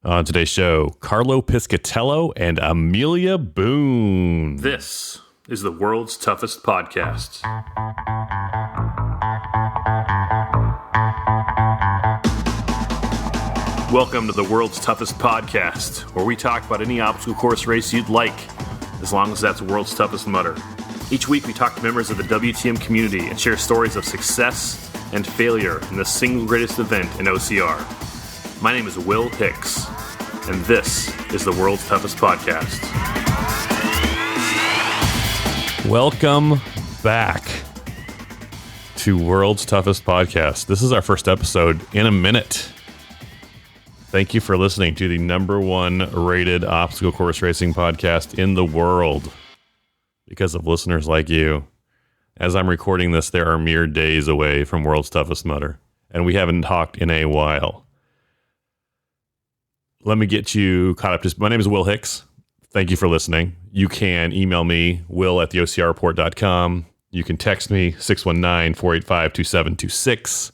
On today's show, Carlo Piscitello and Amelia Boone. This is the world's toughest podcast. Welcome to the world's toughest podcast, where we talk about any obstacle course race you'd like, as long as that's world's toughest mudder. Each week we talk to members of the WTM community and share stories of success and failure in the single greatest event in OCR. My name is Will Hicks, and this is the world's toughest podcast. Welcome back to World's Toughest Podcast. This is our first episode in a minute. Thank you for listening to the number one rated obstacle course racing podcast in the world. Because of listeners like you. As I'm recording this, there are mere days away from World's Toughest Mudder, and we haven't talked in a while. Let me get you caught up. My name is Will Hicks. Thank you for listening. You can email me, will@theocrreport.com. You can text me, 619-485-2726.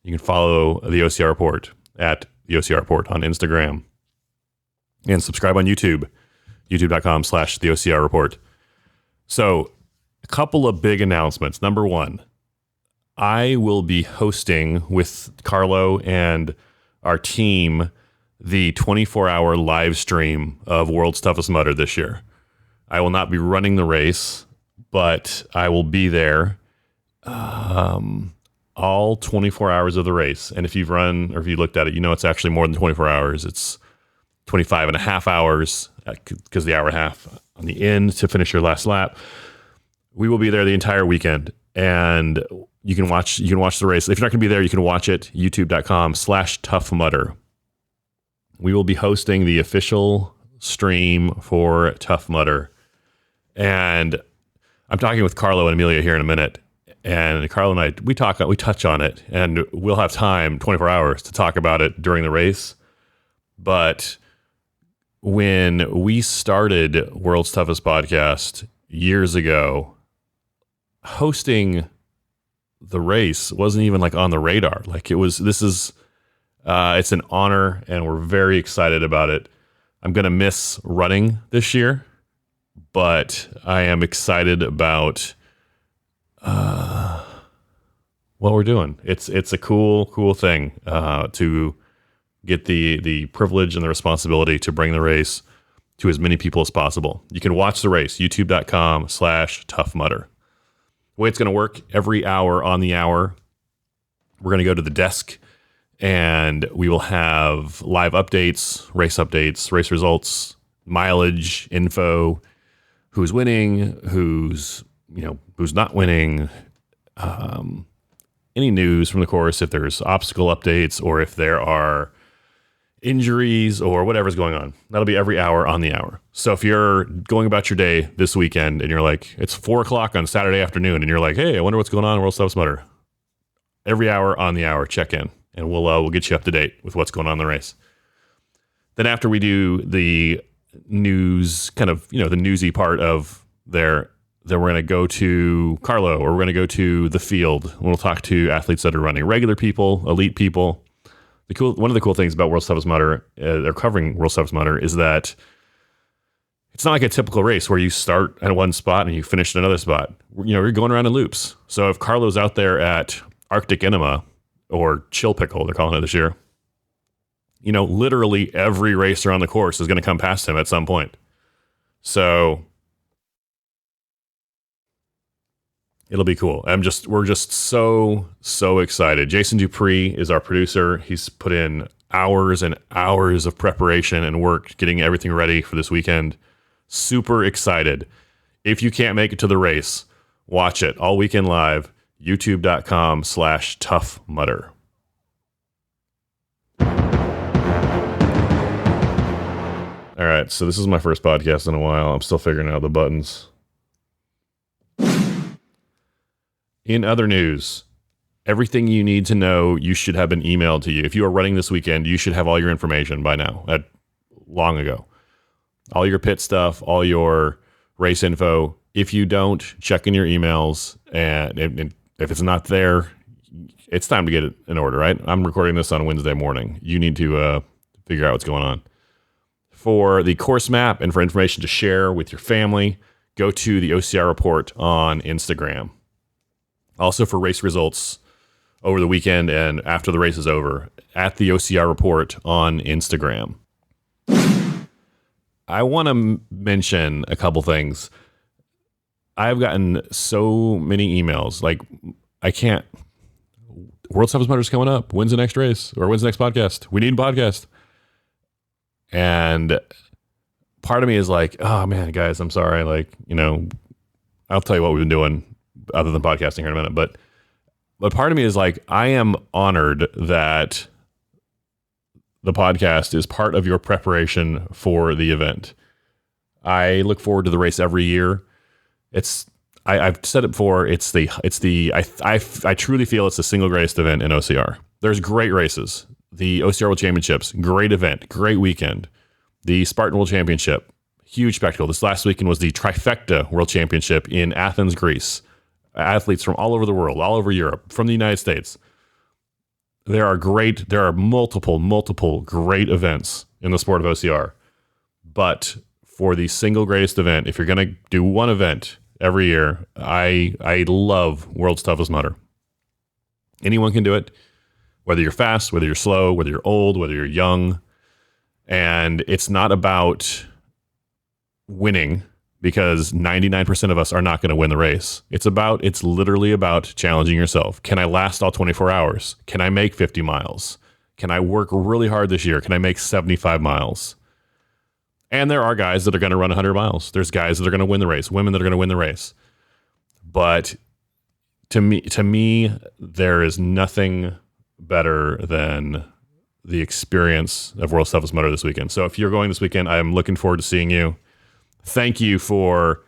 You can follow the OCR Report at the OCR Report on Instagram. And subscribe on YouTube, youtube.com/the OCR Report. So, a couple of big announcements. Number one, I will be hosting with Carlo and our team the 24-hour live stream of World's Toughest Mudder this year. I will not be running the race, but I will be there all 24 hours of the race. And if you've run or if you looked at it, you know it's actually more than 24 hours. It's 25 and a half hours because the hour and a half on the end to finish your last lap. We will be there the entire weekend, and you can watch the race. If you're not going to be there, you can watch it, youtube.com/Tough Mudder. We will be hosting the official stream for Tough Mudder. And I'm talking with Carlo and Amelia here in a minute. And Carlo and I, we touch on it, and we'll have time, 24 hours, to talk about it during the race. But when we started World's Toughest Podcast years ago, hosting the race wasn't even like on the radar. Like it's an honor, and we're very excited about it. I'm going to miss running this year, but I am excited about what we're doing. It's a cool thing to get the privilege and the responsibility to bring the race to as many people as possible. You can watch the race, youtube.com/Tough Mudder. The way it's going to work, every hour on the hour, we're going to go to the desk, and we will have live updates, race results, mileage info, who's winning, who's not winning, any news from the course, if there's obstacle updates or if there are injuries or whatever's going on. That'll be every hour on the hour. So if you're going about your day this weekend and you're like, it's 4:00 on Saturday afternoon, and you're like, hey, I wonder what's going on in World's Toughest Mudder. Every hour on the hour, check in, and we'll get you up to date with what's going on in the race. Then after we do the news, kind of, the newsy part of there, then we're going to go to Carlo, or we're going to go to the field. We'll talk to athletes that are running, regular people, elite people. One of the cool things about World's Toughest Mudder, they're covering World's Toughest Mudder, is that it's not like a typical race where you start at one spot and you finish at another spot. You're going around in loops. So if Carlo's out there at Arctic Enema, or Chill Pickle, they're calling it this year, literally every racer on the course is going to come past him at some point. So it'll be cool. We're just so excited. Jason Dupree is our producer. He's put in hours and hours of preparation and work getting everything ready for this weekend. Super excited. If you can't make it to the race, watch it all weekend live, youtube.com/Tough Mudder. All right, so this is my first podcast in a while. I'm still figuring out the buttons. In other news, everything you need to know, you should have been emailed to you. If you are running this weekend, you should have all your information by now, long ago. All your pit stuff, all your race info. If you don't, check in your emails, and if it's not there, it's time to get it in order, right? I'm recording this on Wednesday morning. You need to figure out what's going on. For the course map and for information to share with your family, go to the OCR report on Instagram. Also for race results over the weekend and after the race is over, at the OCR report on Instagram. I want to mention a couple things. I've gotten so many emails. Like, I can't. World's Toughest Mudder is coming up. When's the next race? Or when's the next podcast? We need a podcast. And part of me is like, oh man, guys, I'm sorry. Like, I'll tell you what we've been doing other than podcasting here in a minute. But part of me is like, I am honored that the podcast is part of your preparation for the event. I look forward to the race every year. I've said it before. I truly feel it's the single greatest event in OCR. There's great races. The OCR World Championships, great event, great weekend. The Spartan World Championship, huge spectacle. This last weekend was the Trifecta World Championship in Athens, Greece. Athletes from all over the world, all over Europe, from the United States. There are multiple great events in the sport of OCR. But for the single greatest event, if you're going to do one event every year, I love World's Toughest Mudder. Anyone can do it, whether you're fast, whether you're slow, whether you're old, whether you're young. And it's not about winning, because 99% of us are not going to win the race. It's literally about challenging yourself. Can I last all 24 hours? Can I make 50 miles? Can I work really hard this year? Can I make 75 miles? And there are guys that are going to run 100 miles. There's guys that are going to win the race, women that are going to win the race. But to me, there is nothing better than the experience of World's Toughest Mudder this weekend. So if you're going this weekend, I'm looking forward to seeing you. Thank you for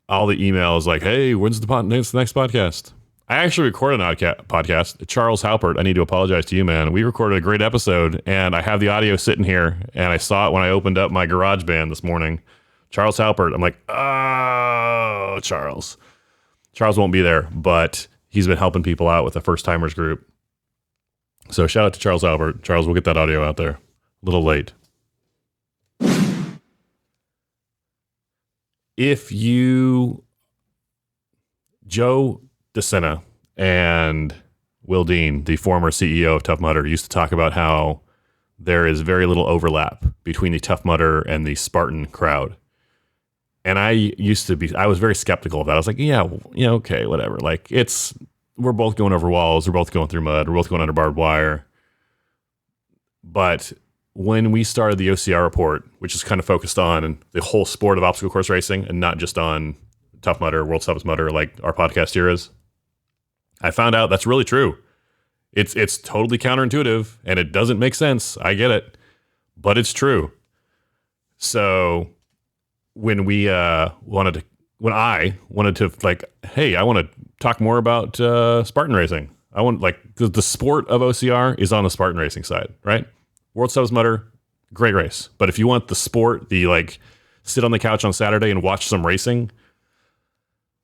all the emails like, hey, when's the next podcast? I actually recorded an podcast. Charles Halpert, I need to apologize to you, man. We recorded a great episode, and I have the audio sitting here, and I saw it when I opened up my GarageBand this morning. Charles Halpert. I'm like, oh, Charles. Charles won't be there, but he's been helping people out with the First Timers group. So shout out to Charles Halpert. Charles, we'll get that audio out there. A little late. Joe DeSena and Will Dean, the former CEO of Tough Mudder, used to talk about how there is very little overlap between the Tough Mudder and the Spartan crowd. And I was very skeptical of that. I was like, yeah, okay, whatever. Like, we're both going over walls. We're both going through mud. We're both going under barbed wire. But when we started the OCR report, which is kind of focused on the whole sport of obstacle course racing and not just on Tough Mudder, World's Toughest Mudder, like our podcast here is, I found out that's really true. It's totally counterintuitive and it doesn't make sense. I get it, but it's true. So when I wanted to like, hey, I want to talk more about Spartan racing. I want the sport of OCR is on the Spartan racing side, right? World's Toughest Mudder, great race. But if you want the sport, sit on the couch on Saturday and watch some racing,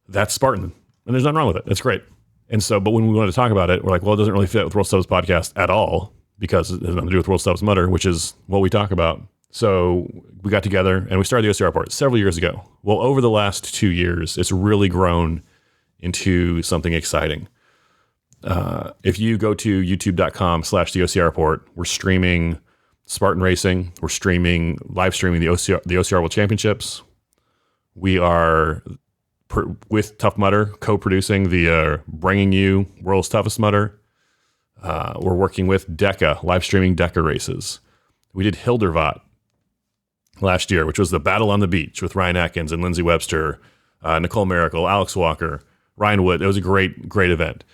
that's Spartan. And there's nothing wrong with it. That's great. And so, but when we wanted to talk about it, we're like, well, it doesn't really fit with World's Toughest podcast at all, because it has nothing to do with World's Toughest Mudder, which is what we talk about. So we got together and we started the OCR report several years ago. Well, over the last 2 years, it's really grown into something exciting. If you go to youtube.com/the OCR report, we're streaming Spartan racing. We're live streaming the OCR World Championships. We are with Tough Mudder co-producing the Bringing You World's Toughest Mudder. We're working with DECA, live streaming DECA races. We did Hildervat last year, which was the Battle on the Beach with Ryan Atkins and Lindsay Webster, Nicole Miracle, Alex Walker, Ryan Wood. It was a great event.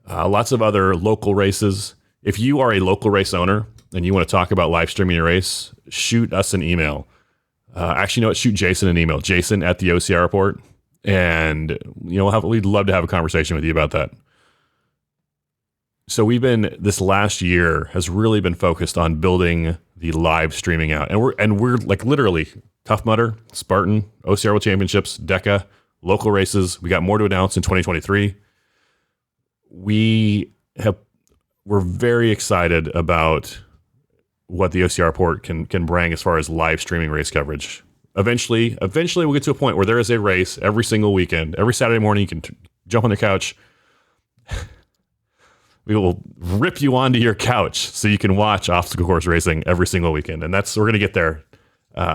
Lots of other local races. If you are a local race owner and you want to talk about live streaming your race, shoot us an email. Actually, you know what? Shoot Jason an email. Jason at the OCR report. And we'd love to have a conversation with you about that. So this last year has really been focused on building the live streaming out. And we're like literally Tough Mudder, Spartan, OCR World Championships, DECA, local races. We got more to announce in 2023. We're very excited about what the OCR report can bring as far as live streaming race coverage. Eventually we'll get to a point where there is a race every single weekend. Every Saturday morning, you can jump on the couch. We will rip you onto your couch so you can watch obstacle course racing every single weekend. And we're going to get there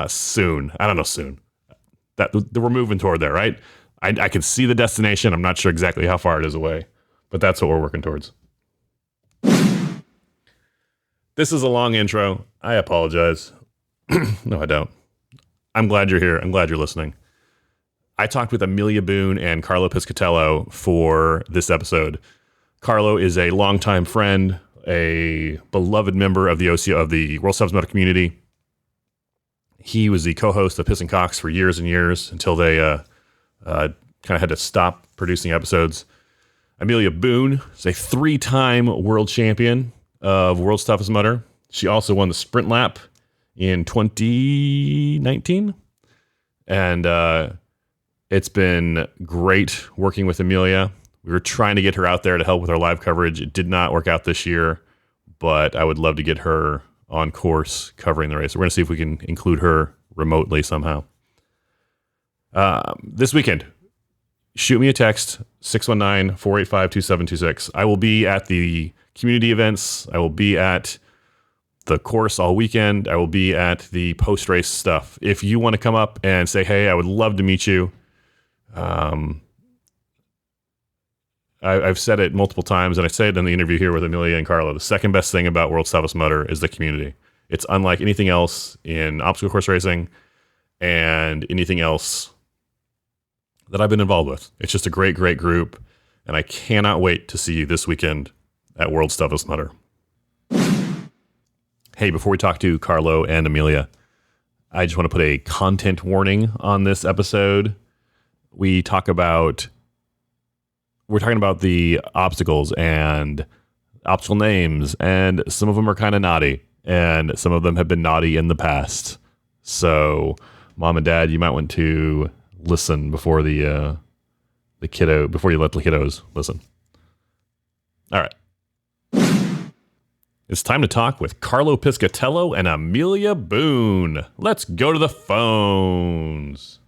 soon. I don't know soon. That we're moving toward there, right? I can see the destination. I'm not sure exactly how far it is away, but that's what we're working towards. This is a long intro. I apologize. No, I don't. I'm glad you're here. I'm glad you're listening. I talked with Amelia Boone and Carlo Piscitello for this episode. Carlo is a longtime friend, a beloved member of the World's Toughest Mudder community. He was the co-host of Piss and Cox for years and years until they kind of had to stop producing episodes. Amelia Boone is a 3-time world champion of World's Toughest Mudder. She also won the sprint lap in 2019. And it's been great working with Amelia. We were trying to get her out there to help with our live coverage. It did not work out this year, but I would love to get her on course covering the race. We're going to see if we can include her remotely somehow. This weekend, shoot me a text, 619-485-2726. I will be at the community events. I will be at the course all weekend. I will be at the post-race stuff. If you want to come up and say, hey, I would love to meet you. I've said it multiple times, and I say it in the interview here with Amelia and Carlo. The second best thing about World's Toughest Mudder is the community. It's unlike anything else in obstacle course racing and anything else that I've been involved with. It's just a great, great group, and I cannot wait to see you this weekend at World's Toughest Mudder. Hey, before we talk to Carlo and Amelia, I just want to put a content warning on this episode. We're talking about the obstacles and obstacle names, and some of them are kind of naughty, and some of them have been naughty in the past. So, mom and dad, you might want to listen before before you let the kiddos listen. All right. It's time to talk with Carlo Piscitello and Amelia Boone. Let's go to the phones.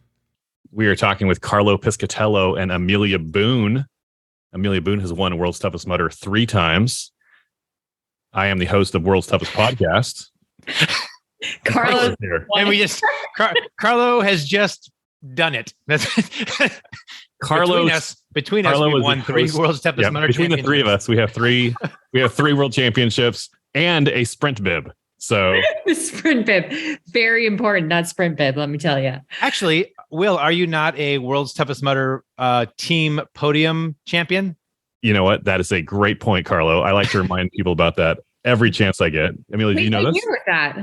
We are talking with Carlo Piscitello and Amelia Boone. Amelia Boone has won World's Toughest Mudder 3 times. I am the host of World's Toughest Podcast. Carlo here. And Carlo has just done it. Carlo between us, we won 3 World's Toughest Mudder between the 3 of us, we have 3 world championships and a Sprint Bib. So the Sprint Bib, very important. That Sprint Bib, let me tell you. Actually, Will, are you not a World's Toughest Mudder team podium champion? You know what? That is a great point, Carlo. I like to remind people about that every chance I get. Amelia, do you know this? What year was that?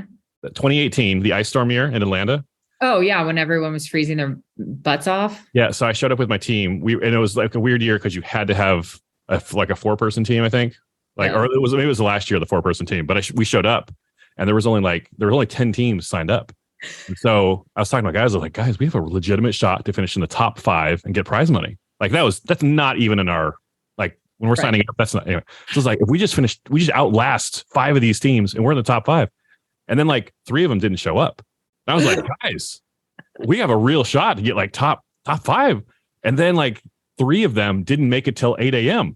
2018, the ice storm year in Atlanta. Oh yeah, when everyone was freezing their butts off. Yeah, so I showed up with my team. And it was like a weird year because you had to have a 4-person team, I think. Or maybe it was the last year, the 4-person team. But we showed up, and there was only 10 teams signed up. And so I was talking to my guys. I was like, guys, we have a legitimate shot to finish in the top 5 and get prize money. That's not even in our when we're signing up. That's not anyway. So it's like if we just outlast 5 of these teams and we're in the top 5, and then 3 of them didn't show up. And I was like, guys, we have a real shot to get top 5. And then 3 of them didn't make it till 8 a.m.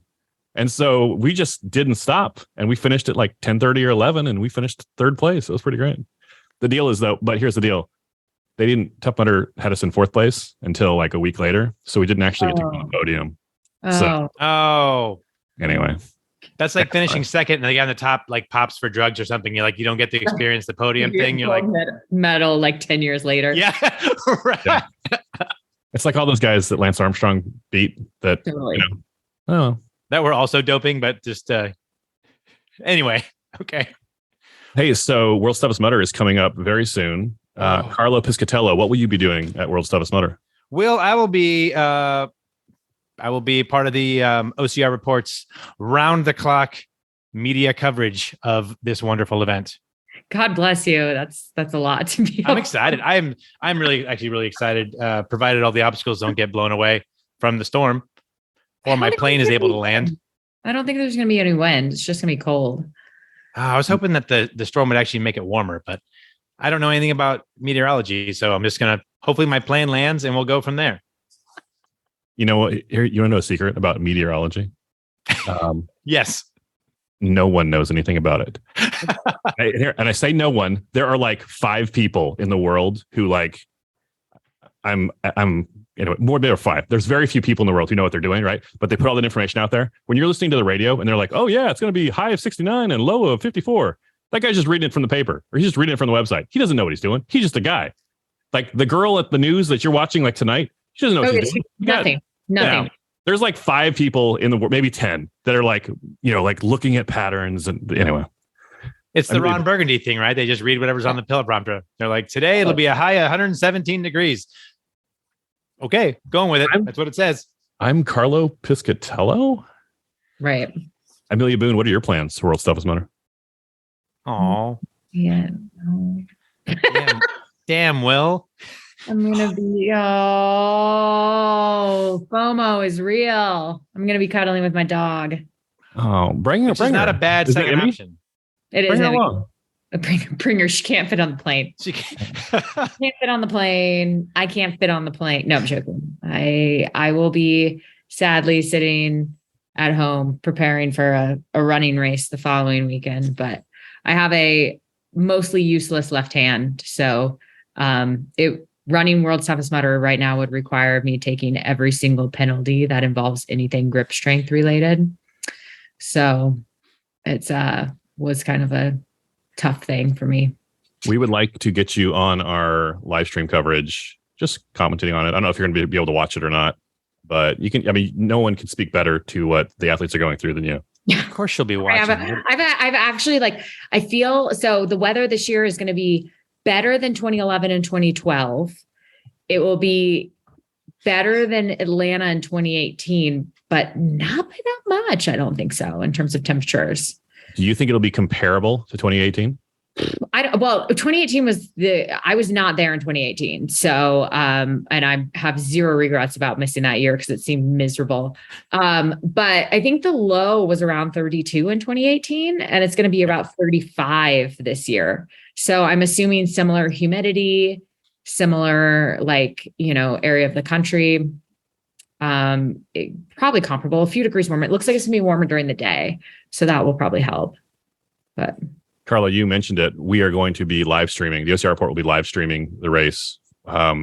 And so we just didn't stop, and we finished at 10:30 or 11, and we finished 3rd place. It was pretty great. The deal is but here's the deal. Tough Mudder had us in 4th place until a week later. So we didn't actually get to go on the podium. Anyway, that's like finishing second and the guy on the top pops for drugs or something. You don't get to experience the podium thing. You're medal 10 years later. Yeah. Right. Yeah. It's like all those guys that Lance Armstrong beat that, Totally. That were also doping, but just anyway. Okay. Hey, so World's Toughest Mudder is coming up very soon. Carlo Piscitello, what will you be doing at World's Toughest Mudder? Will, I will be part of the OCR Report's round-the-clock media coverage of this wonderful event. God bless you. That's a lot to be. I'm excited. I'm really excited. Provided all the obstacles don't get blown away from the storm, or my plane is able to land. I don't think there's going to be any wind. It's just going to be cold. I was hoping that the storm would actually make it warmer, but I don't know anything about meteorology. So I'm just going to, hopefully my plan lands and we'll go from there. You know what? You want to know a secret about meteorology? Yes. No one knows anything about it. And I say no one. There are like 5 people in the world who like, I'm more than 5. There's very few people in the world who know what they're doing, right? But they put all that information out there. When you're listening to the radio and they're like, oh yeah, it's going to be high of 69 and low of 54. That guy's just reading it from the paper, or he's just reading it from the website. He doesn't know what he's doing. He's just a guy. Like the girl at the news that you're watching like tonight, she doesn't know what she's doing. Nothing. Yeah. There's like 5 people in the world, maybe 10, that are like, like looking at patterns. And anyway, it's the Ron Burgundy thing, right? They just read whatever's on the teleprompter. They're like, today it'll be a high of 117 degrees. Okay, going with it. That's what it says. I'm Carlo Piscitello. Right. Amelia Boone, what are your plans for World's Toughest Mudder? Oh. Yeah. Damn, Will. I'm going to be, FOMO is real. I'm going to be cuddling with my dog. Oh, bring her. It's not a bad second option. It is. Bring her along. Bring her. She can't fit on the plane. She can't fit on the plane. I can't fit on the plane. No, I'm joking. I will be sadly sitting at home preparing for a running race the following weekend, but I have a mostly useless left hand. So running World's Toughest Mudder right now would require me taking every single penalty that involves anything grip strength related. So it's was kind of a tough thing for me. We would like to get you on our live stream coverage, just commenting on it. I don't know if you're going to be able to watch it or not, but you can. I mean, no one can speak better to what the athletes are going through than you. Of course, she'll be watching. I've actually I feel so. The weather this year is going to be better than 2011 and 2012. It will be better than Atlanta in 2018, but not by that much. I don't think so in terms of temperatures. Do you think it'll be comparable to 2018? 2018 was I was not there in 2018. So, and I have zero regrets about missing that year because it seemed miserable. But I think the low was around 32 in 2018, and it's going to be about 35 this year. So I'm assuming similar humidity, similar, area of the country. Probably comparable, a few degrees warmer. It looks like it's gonna be warmer during the day. So that will probably help. But Carlo, you mentioned it. We are going to be live streaming. The OCR report will be live streaming the race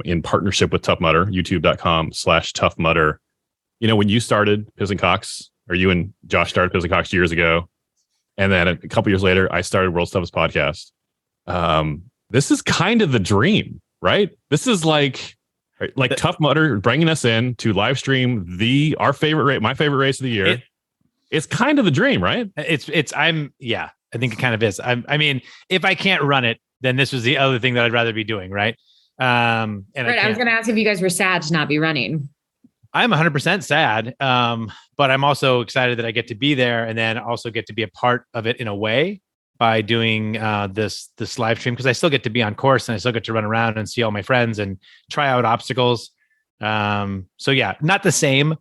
in partnership with Tough Mudder, youtube.com/Tough Mudder. You know, when you started Piss and Cox, or you and Josh started Piss and Cox years ago, and then a couple years later, I started World's Toughest Podcast. This is kind of the dream, right? This is like Tough Mudder bringing us in to live stream my favorite race of the year. It's kind of the dream, right? I think it kind of is. I mean, if I can't run it, then this was the other thing that I'd rather be doing, right? I was going to ask if you guys were sad to not be running. I'm 100% sad, but I'm also excited that I get to be there and then also get to be a part of it in a way by doing this live stream, because I still get to be on course and I still get to run around and see all my friends and try out obstacles. So yeah, not the same.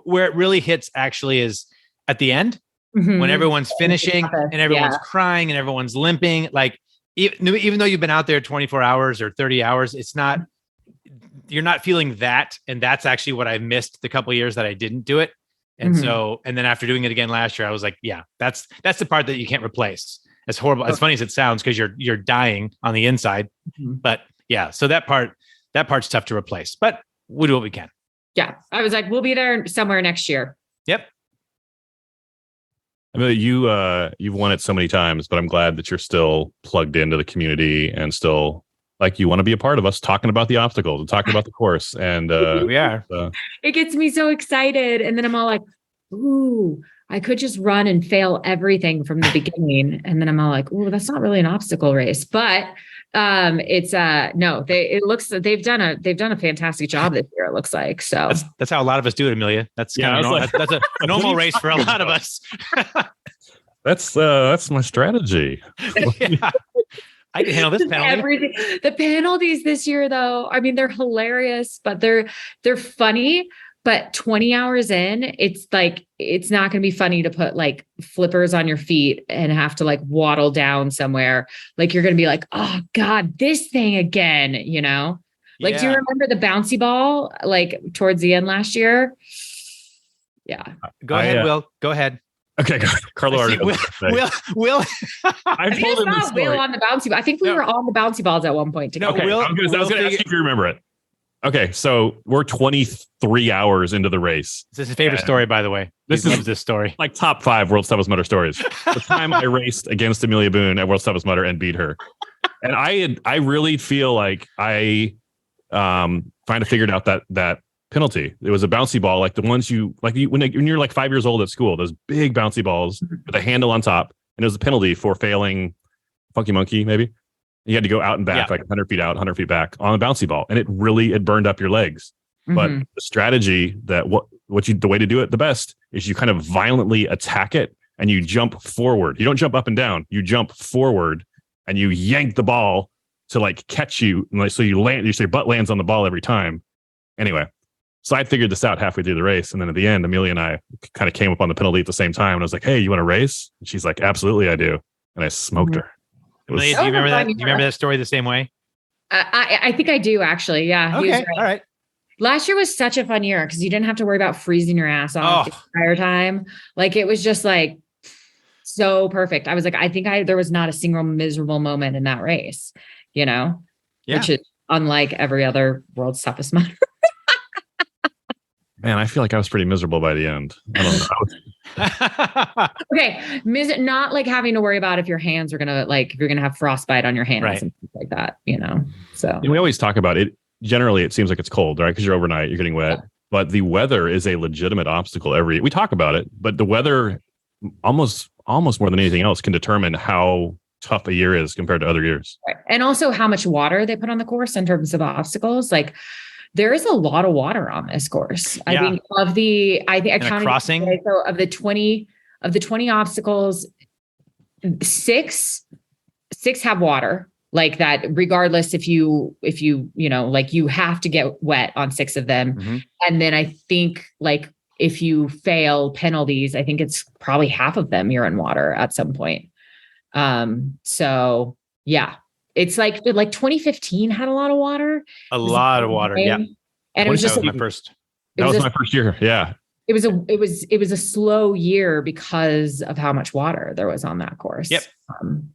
Where it really hits actually is at the end. Mm-hmm. When everyone's finishing and everyone's crying and everyone's limping, like even though you've been out there 24 hours or 30 hours, you're not feeling that. And that's actually what I missed the couple of years that I didn't do it. And so, and then after doing it again last year, I was like, yeah, that's the part that you can't replace. As horrible, as funny as it sounds, because you're dying on the inside. Mm-hmm. But yeah, so that part's tough to replace, but we'll do what we can. Yeah. I was like, we'll be there somewhere next year. Yep. I mean, you've won it so many times, but I'm glad that you're still plugged into the community and still you want to be a part of us talking about the obstacles and talking about the course. And we are. It gets me so excited. And then I'm all like, ooh, I could just run and fail everything from the beginning. And then I'm all like, ooh, that's not really an obstacle race. But they've done a fantastic job this year, it looks like. So that's how a lot of us do it, Amelia. That's that's a normal race for a lot of us. That's my strategy. Yeah. I can handle this penalty. Everything. The penalties this year, though, I mean, they're hilarious, but they're funny. But 20 hours in, it's like, it's not going to be funny to put like flippers on your feet and have to like waddle down somewhere. Like you're going to be like, oh God, this thing again, you know? Like, do you remember the bouncy ball, like towards the end last year? Yeah. Go ahead, Will. Go ahead. Okay, Carlo already. Will. I told him the story. Will on the bouncy ball. I think we were on the bouncy balls at one point together. Okay, I was going to ask you if you remember it. Okay, so we're 23 hours into the race. This is his favorite story, by the way. This is this story. Like top 5 World's Toughest Mudder stories. The time I raced against Amelia Boone at World's Toughest Mudder and beat her. And I really feel like I kind of figured out that penalty. It was a bouncy ball, like the ones when you're like 5 years old at school, those big bouncy balls with a handle on top. And it was a penalty for failing Funky Monkey, maybe. You had to go out and back, like 100 feet out, 100 feet back on a bouncy ball. And it burned up your legs. Mm-hmm. But the strategy that the way to do it the best is you kind of violently attack it and you jump forward. You don't jump up and down. You jump forward and you yank the ball to like catch you. And like, so your butt lands on the ball every time. Anyway, so I figured this out halfway through the race. And then at the end, Amelia and I kind of came up on the penalty at the same time. And I was like, hey, you want to race? And she's like, absolutely, I do. And I smoked her. Amelia, do you remember that? Do you remember that story the same way? I think I do, actually. Yeah. Okay. Right. All right. Last year was such a fun year because you didn't have to worry about freezing your ass off the entire time. Like it was just like so perfect. I was like, I think there was not a single miserable moment in that race, you know, which is unlike every other World's Toughest Mudder. Man, I feel like I was pretty miserable by the end. I don't know. Okay. Not like having to worry about if your hands are going to if you're going to have frostbite on your hands and things like that, you know? So and we always talk about it. Generally, it seems like it's cold, right? Because you're overnight, you're getting wet, but the weather is a legitimate obstacle we talk about it, but the weather almost more than anything else can determine how tough a year is compared to other years. Right. And also how much water they put on the course in terms of obstacles. Like there is a lot of water on this course. I think I counted crossing. So of the 20 obstacles, six have water like that, regardless if you know, like you have to get wet on 6 of them. Mm-hmm. And then I think like if you fail penalties, I think it's probably half of them you're in water at some point. So yeah. It's like 2015 had a lot of water. A lot of water. Yeah. And it was just my first year. Yeah. It was a slow year because of how much water there was on that course. Yep. And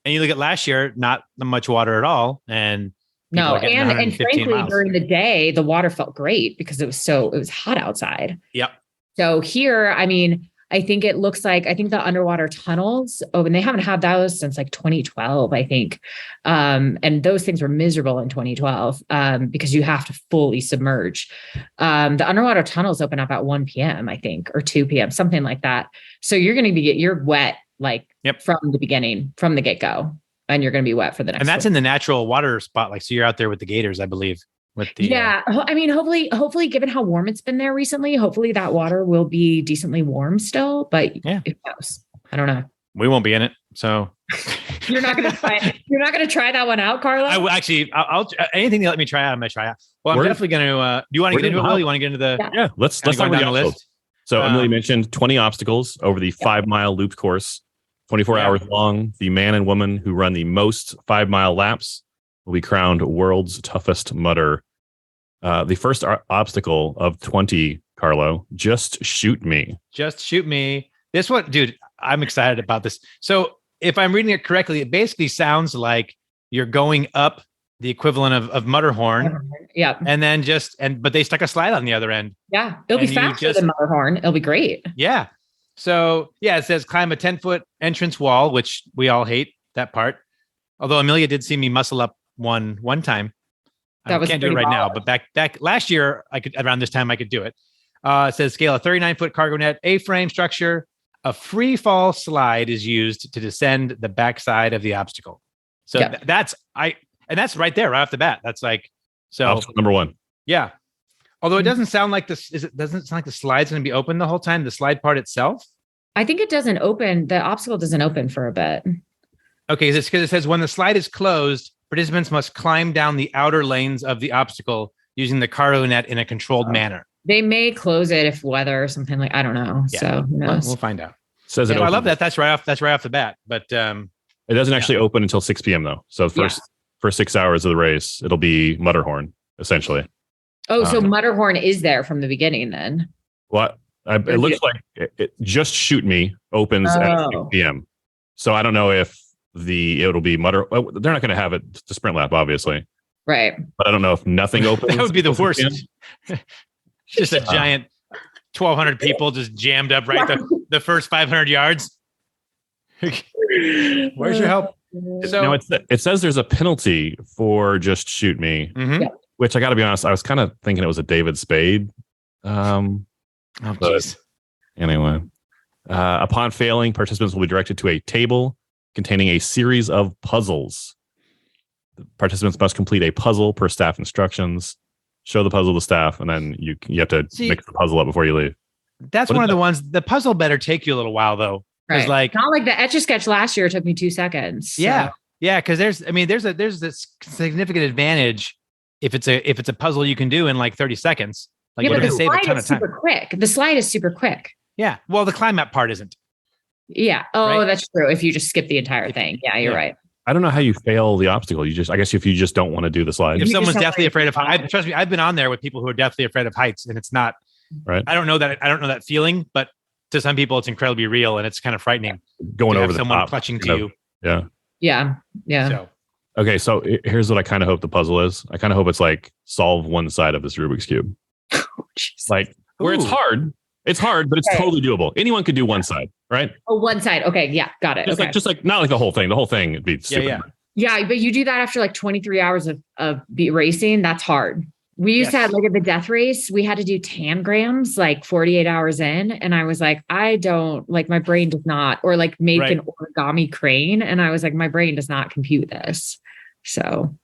you look at last year, not much water at all. And and frankly, miles. during the day, the water felt great because it was hot outside. Yep. So here, I mean, I think the underwater tunnels, and they haven't had those since like 2012, I think. And those things were miserable in 2012 because you have to fully submerge. The underwater tunnels open up at 1 p.m., I think, or 2 p.m., something like that. So you're wet from the beginning, from the get-go, and you're going to be wet for the next. And that's in the natural water spot. So you're out there with the gators, I believe. I mean, hopefully, given how warm it's been there recently, hopefully that water will be decently warm still. But who knows? I don't know. We won't be in it, so you're not going to try. You're not going to try that one out, Carlo. I'll anything they let me try out, I'm going to try out. Well, I'm definitely going to. Do you want to get into it, Will? You want to get into the? Yeah, let's talk down the list. So Amelia mentioned 20 obstacles over the 5-mile looped course, 24 hours long. The man and woman who run the most 5-mile laps will be crowned World's Toughest Mudder. The first obstacle of 20, Carlo, just shoot me. Just shoot me. This one, dude, I'm excited about this. So if I'm reading it correctly, it basically sounds like you're going up the equivalent of Mudderhorn. Yeah. And then but they stuck a slide on the other end. Yeah. It'll be faster than Mudderhorn. It'll be great. Yeah. So it says climb a 10-foot entrance wall, which we all hate that part. Although Amelia did see me muscle up one time. I can't do it right now, but back last year, around this time I could do it. It says scale a 39-foot cargo net A-frame structure. A free fall slide is used to descend the backside of the obstacle. So that's right there, right off the bat. That's obstacle number 1. Yeah. Although it doesn't sound like this. Doesn't sound like the slide's going to be open the whole time. The slide part itself. I think it doesn't open. The obstacle doesn't open for a bit. Okay, it's because it says when the slide is closed, participants must climb down the outer lanes of the obstacle using the cargo net in a controlled manner. They may close it if weather or something like, I don't know. Yeah. So who knows? We'll find out. Says it. I love that. That's right off the bat. But it doesn't actually open until 6 p.m. though. So first 6 hours of the race, it'll be Mudderhorn essentially. Oh, so Mudderhorn is there from the beginning then? What? It looks like it Just Shoot Me opens at 6 p.m. So I don't know if it'll be Mudder. Well, they're not going to have it to Sprint Lap, obviously. Right. But I don't know if nothing opens. That would be the worst. Just a giant 1,200 people just jammed up the first 500 yards. Where's your help? So no, it says there's a penalty for Just Shoot Me, which I got to be honest, I was kind of thinking it was a David Spade. Jeez. Anyway, upon failing, participants will be directed to a table containing a series of puzzles. The participants must complete a puzzle per staff instructions. Show the puzzle to staff, and then you have to mix the puzzle up before you leave. That's one of the ones. The puzzle better take you a little while though. Right. Like not like the Etch-a-Sketch last year took me 2 seconds. So. Yeah. Because there's this significant advantage if it's a puzzle you can do in like 30 seconds. Like but the save a slide ton is of time. super quick. The slide is super quick. Yeah. Well, the climb up part isn't. Yeah. Oh, right? That's true. If you just skip the entire thing. Yeah, you're right. I don't know how you fail the obstacle. I guess if you just don't want to do the slide. If someone's deathly afraid of heights, trust me, I've been on there with people who are deathly afraid of heights, and it's not right. I don't know that feeling, but to some people, it's incredibly real, and it's kind of frightening. Going over someone top, clutching to you. Yeah. Yeah. Yeah. So. Okay, so here's what I kind of hope the puzzle is. I kind of hope it's like solve one side of this Rubik's Cube. Like where it's hard. It's hard, but it's totally doable. Anyone could do one side, right? Oh, one side. Okay. Yeah. Got it. Just like not like the whole thing. The whole thing would be stupid. Yeah. Yeah. But you do that after like 23 hours of racing. That's hard. We used to have like at the death race, we had to do tangrams like 48 hours in. And I was like, I don't like my brain does not, or like make an origami crane. And I was like, my brain does not compute this. So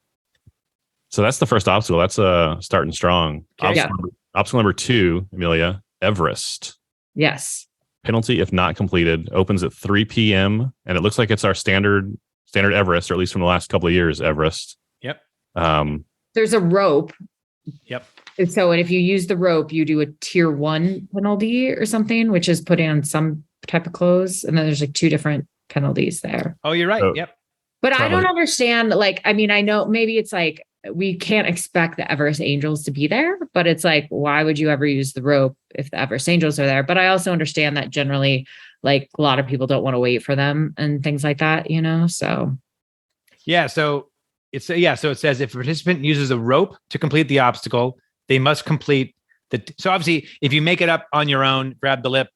that's the first obstacle. That's starting strong. Okay. Obstacle number 2, Amelia, Everest. Yes. Penalty if not completed, opens at 3 p.m. And it looks like it's our standard Everest, or at least from the last couple of years, Everest. Yep. There's a rope. Yep. So, and if you use the rope, you do a tier 1 penalty or something, which is putting on some type of clothes. And then there's like 2 different penalties there. Oh, you're right. So, yep. But I don't understand. Like, I mean, I know maybe it's like, we can't expect the Everest Angels to be there, but it's like, why would you ever use the rope if the Everest Angels are there? But I also understand that generally, like a lot of people don't want to wait for them and things like that, so. Yeah. So it says if a participant uses a rope to complete the obstacle, they must complete so obviously if you make it up on your own, grab the lip,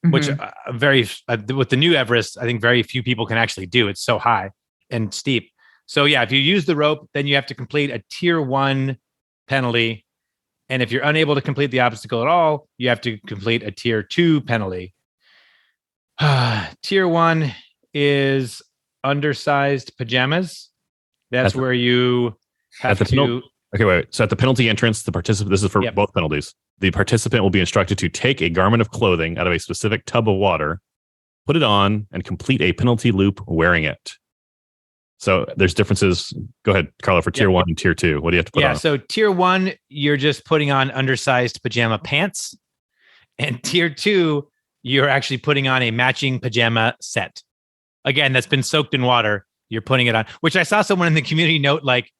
which with the new Everest, I think very few people can actually do. It's so high and steep. So yeah, if you use the rope, then you have to complete a tier 1 penalty. And if you're unable to complete the obstacle at all, you have to complete a tier 2 penalty. Tier 1 is undersized pajamas. That's where you have to. Okay, wait. So at the penalty entrance, the participant, this is for both penalties. The participant will be instructed to take a garment of clothing out of a specific tub of water, put it on, and complete a penalty loop wearing it. So there's differences. Go ahead, Carlo, for tier 1 and tier 2. What do you have to put on? So tier 1, you're just putting on undersized pajama pants. And tier 2, you're actually putting on a matching pajama set. Again, that's been soaked in water. You're putting it on, which I saw someone in the community note, like,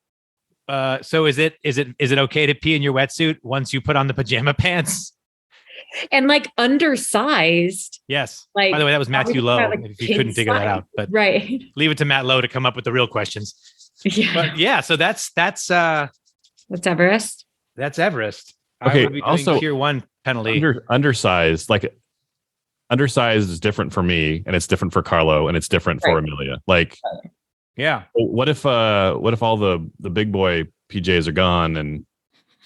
so is it okay to pee in your wetsuit once you put on the pajama pants? And like undersized. Yes. Like, by the way, that was Matthew Lowe. Like if you couldn't figure that out, but leave it to Matt Lowe to come up with the real questions. Yeah. But yeah, so that's Everest. That's Everest. Okay. I would be doing Also, tier 1 penalty. Undersized is different for me, and it's different for Carlo, and it's different for Amelia. Like, yeah. What if all the big boy PJs are gone, and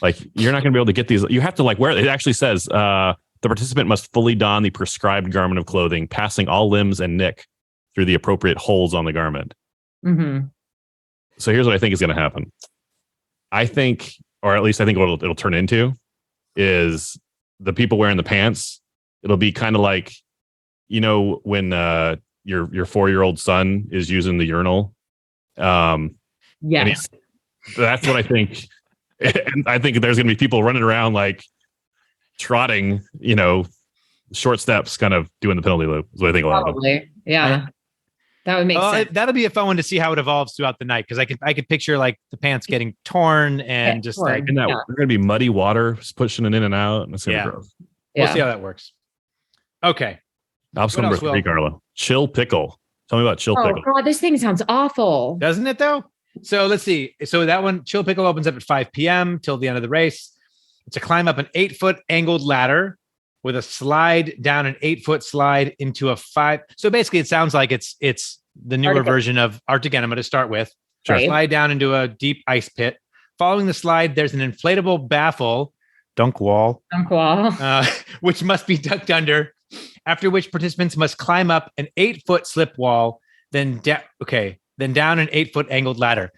like you're not going to be able to get these? You have to like wear. It actually says the participant must fully don the prescribed garment of clothing, passing all limbs and neck through the appropriate holes on the garment. Mm-hmm. So here's what I think is going to happen. I think, or at least I think what it'll turn into is the people wearing the pants. It'll be kind of like, when your 4-year-old son is using the urinal. Yes. That's what I think. And I think there's going to be people running around like trotting, short steps, kind of doing the penalty loop. Is what I think a lot of them. Probably. Yeah. That would make sense. That'll be a fun one to see how it evolves throughout the night, because I could picture like the pants getting torn and just like And there's going to be muddy water pushing it in and out. And it's going to be gross. We'll see how that works. Okay. Obstacle number 3, Carlo. Chill pickle. Tell me about chill pickle. God, this thing sounds awful. Doesn't it though? So let's see. So that one, chill pickle, opens up at 5 p.m. till the end of the race. It's a climb up an 8-foot angled ladder with a slide down an 8-foot slide into a 5. So basically, it sounds like it's the newer version of Arctic Enema to start with. Right. Slide down into a deep ice pit. Following the slide, there's an inflatable baffle, dunk wall, which must be ducked under. After which participants must climb up an 8-foot slip wall, then down an 8-foot angled ladder.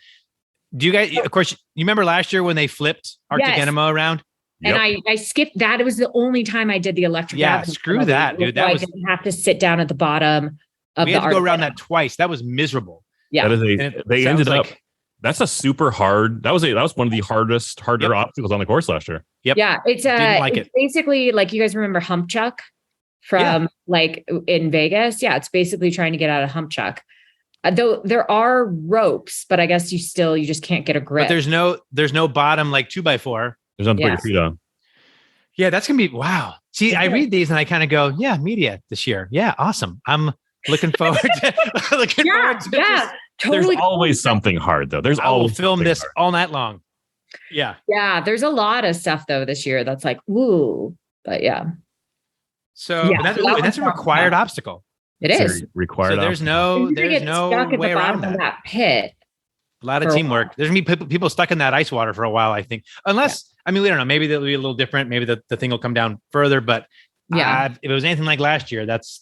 Do you guys? Of course, you remember last year when they flipped Arctic Enema around? And I skipped that. It was the only time I did the electric. Yeah, screw that, dude. That I didn't have to sit down at the bottom of we had to go around that twice. That was miserable. Yeah, they ended up. That's a super hard. That was one of the harder obstacles on the course last year. Yep. Yeah, it's basically like, you guys remember Hump Chuck from like in Vegas? Yeah, it's basically trying to get out of Hump Chuck. Though there are ropes, but I guess you just can't get a grip. But there's no bottom like 2x4. There's nothing to put your feet on. Yeah, that's gonna be wow. See, I read these and I kind of go, yeah, media this year. Yeah, awesome. I'm looking forward to totally. There's always something hard though. I will film this all night long. Yeah. Yeah, there's a lot of stuff though this year that's like, woo. But yeah. So that's a required obstacle. It is required. So there's no way around that pit. A lot of teamwork. There's gonna be people stuck in that ice water for a while, I think. Unless, I mean, we don't know. Maybe that'll be a little different. Maybe the thing will come down further. But if it was anything like last year, that's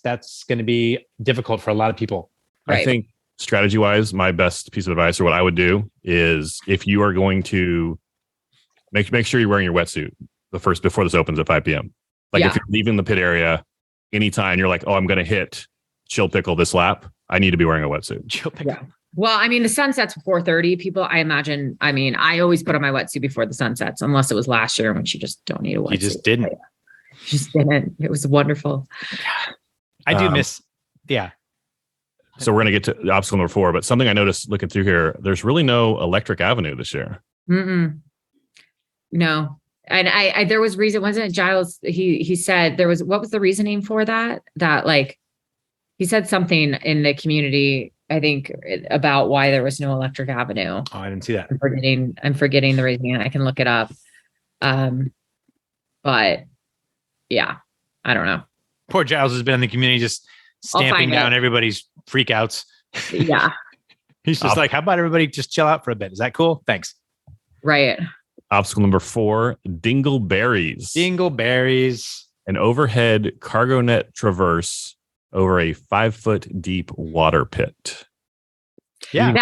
going to be difficult for a lot of people. Right. I think strategy-wise, my best piece of advice, or what I would do, is if you are going to make sure you're wearing your wetsuit before this opens at 5 p.m. Like if you're leaving the pit area anytime, you're like, oh, I'm going to hit chill pickle this lap, I need to be wearing a wetsuit. Chill pickle. Yeah. Well, I mean, the sun sets 4:30. People, I imagine. I mean, I always put on my wetsuit before the sun sets, unless it was last year when you just don't need a wetsuit. You just didn't. Just didn't. It was wonderful. I do miss. Yeah. So we're going to get to obstacle number 4, but something I noticed looking through here, there's really no electric avenue this year. No. And I there was reason, wasn't it Giles? He said there was, what was the reasoning for that? That like, he said something in the community, I think, about why there was no electric avenue. Oh, I didn't see that. I'm forgetting the reasoning. I can look it up. But yeah, I don't know. Poor Giles has been in the community just stamping down everybody's freakouts. Yeah. He's just like, how about everybody just chill out for a bit? Is that cool? Thanks. Right. Obstacle number 4, dingleberries. Dingleberries. An overhead cargo net traverse over a 5-foot deep water pit. Yeah.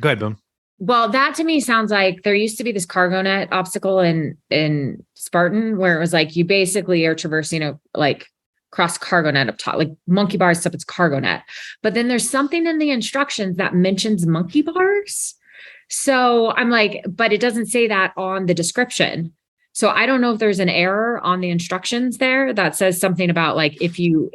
Go ahead, Boone. Well, that to me sounds like there used to be this cargo net obstacle in Spartan where it was like you basically are traversing a like cross cargo net up top, like monkey bars stuff. It's cargo net, but then there's something in the instructions that mentions monkey bars. So I'm like, but it doesn't say that on the description. So I don't know if there's an error on the instructions there that says something about like if you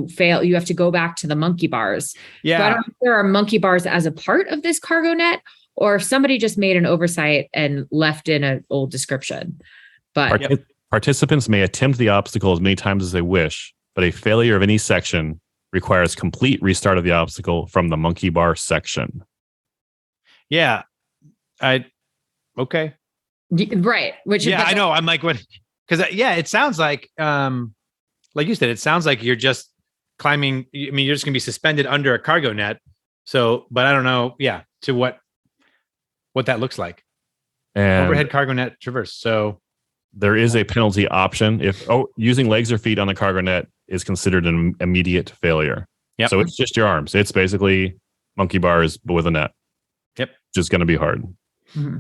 fail, you have to go back to the monkey bars. Yeah. So I don't know if there are monkey bars as a part of this cargo net, or if somebody just made an oversight and left in an old description. But participants may attempt the obstacle as many times as they wish, but a failure of any section requires complete restart of the obstacle from the monkey bar section. Yeah. Okay. Right. Which I know. I'm like, what? Because it sounds like you said, it sounds like you're just climbing. I mean, you're just gonna be suspended under a cargo net. So, but I don't know. Yeah, to what that looks like. And overhead cargo net traverse. So there is a penalty option if using legs or feet on the cargo net is considered an immediate failure. Yeah. So it's just your arms. It's basically monkey bars but with a net. Yep. Just going to be hard. Mm-hmm.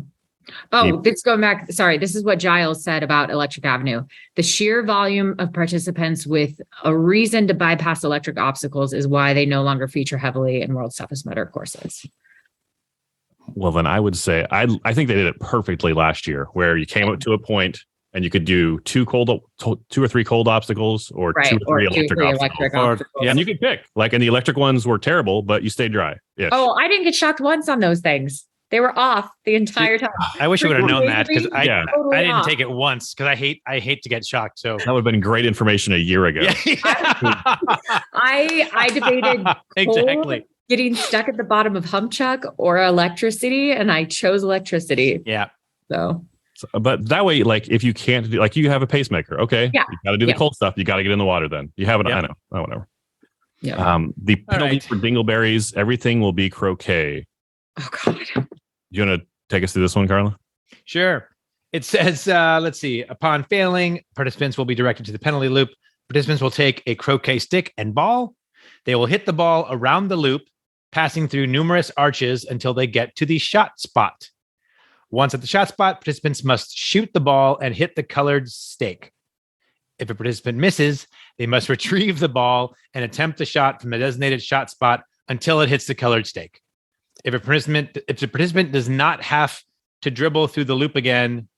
Oh, this going back. Sorry, this is what Giles said about Electric Avenue. The sheer volume of participants with a reason to bypass electric obstacles is why they no longer feature heavily in World's Toughest Mudder courses. Well, then I would say I think they did it perfectly last year, where you came up to a point and you could do two or three cold obstacles, or Right. two or three Or two, electric three obstacles. electric Or- obstacles. yeah. And you could pick, like, and the electric ones were terrible, but you stayed dry. Yeah. Oh, I didn't get shocked once on those things. They were off the entire time. I wish I would have known that, because Yeah. I didn't take it once, because I hate to get shocked. So That would have been great information a year ago. I debated exactly. getting stuck at the bottom of Hump Chuck or electricity, and I chose electricity. Yeah. So But that way, like, if you can't do, like, you have a pacemaker, okay, Yeah. you got to do the Yeah. cold stuff. You got to get in the water. Then you have it. Yep. I know. Oh, whatever. yeah. The penalty right. for dingleberries, everything will be croquet. Oh God. You want to take us through this one, Carla? Sure. It says, let's see, upon failing, participants will be directed to the penalty loop. Participants will take a croquet stick and ball. They will hit the ball around the loop, passing through numerous arches until they get to the shot spot. Once at the shot spot, participants must shoot the ball and hit the colored stake. If a participant misses, they must retrieve the ball and attempt the shot from the designated shot spot until it hits the colored stake. If the participant does not have to dribble through the loop again,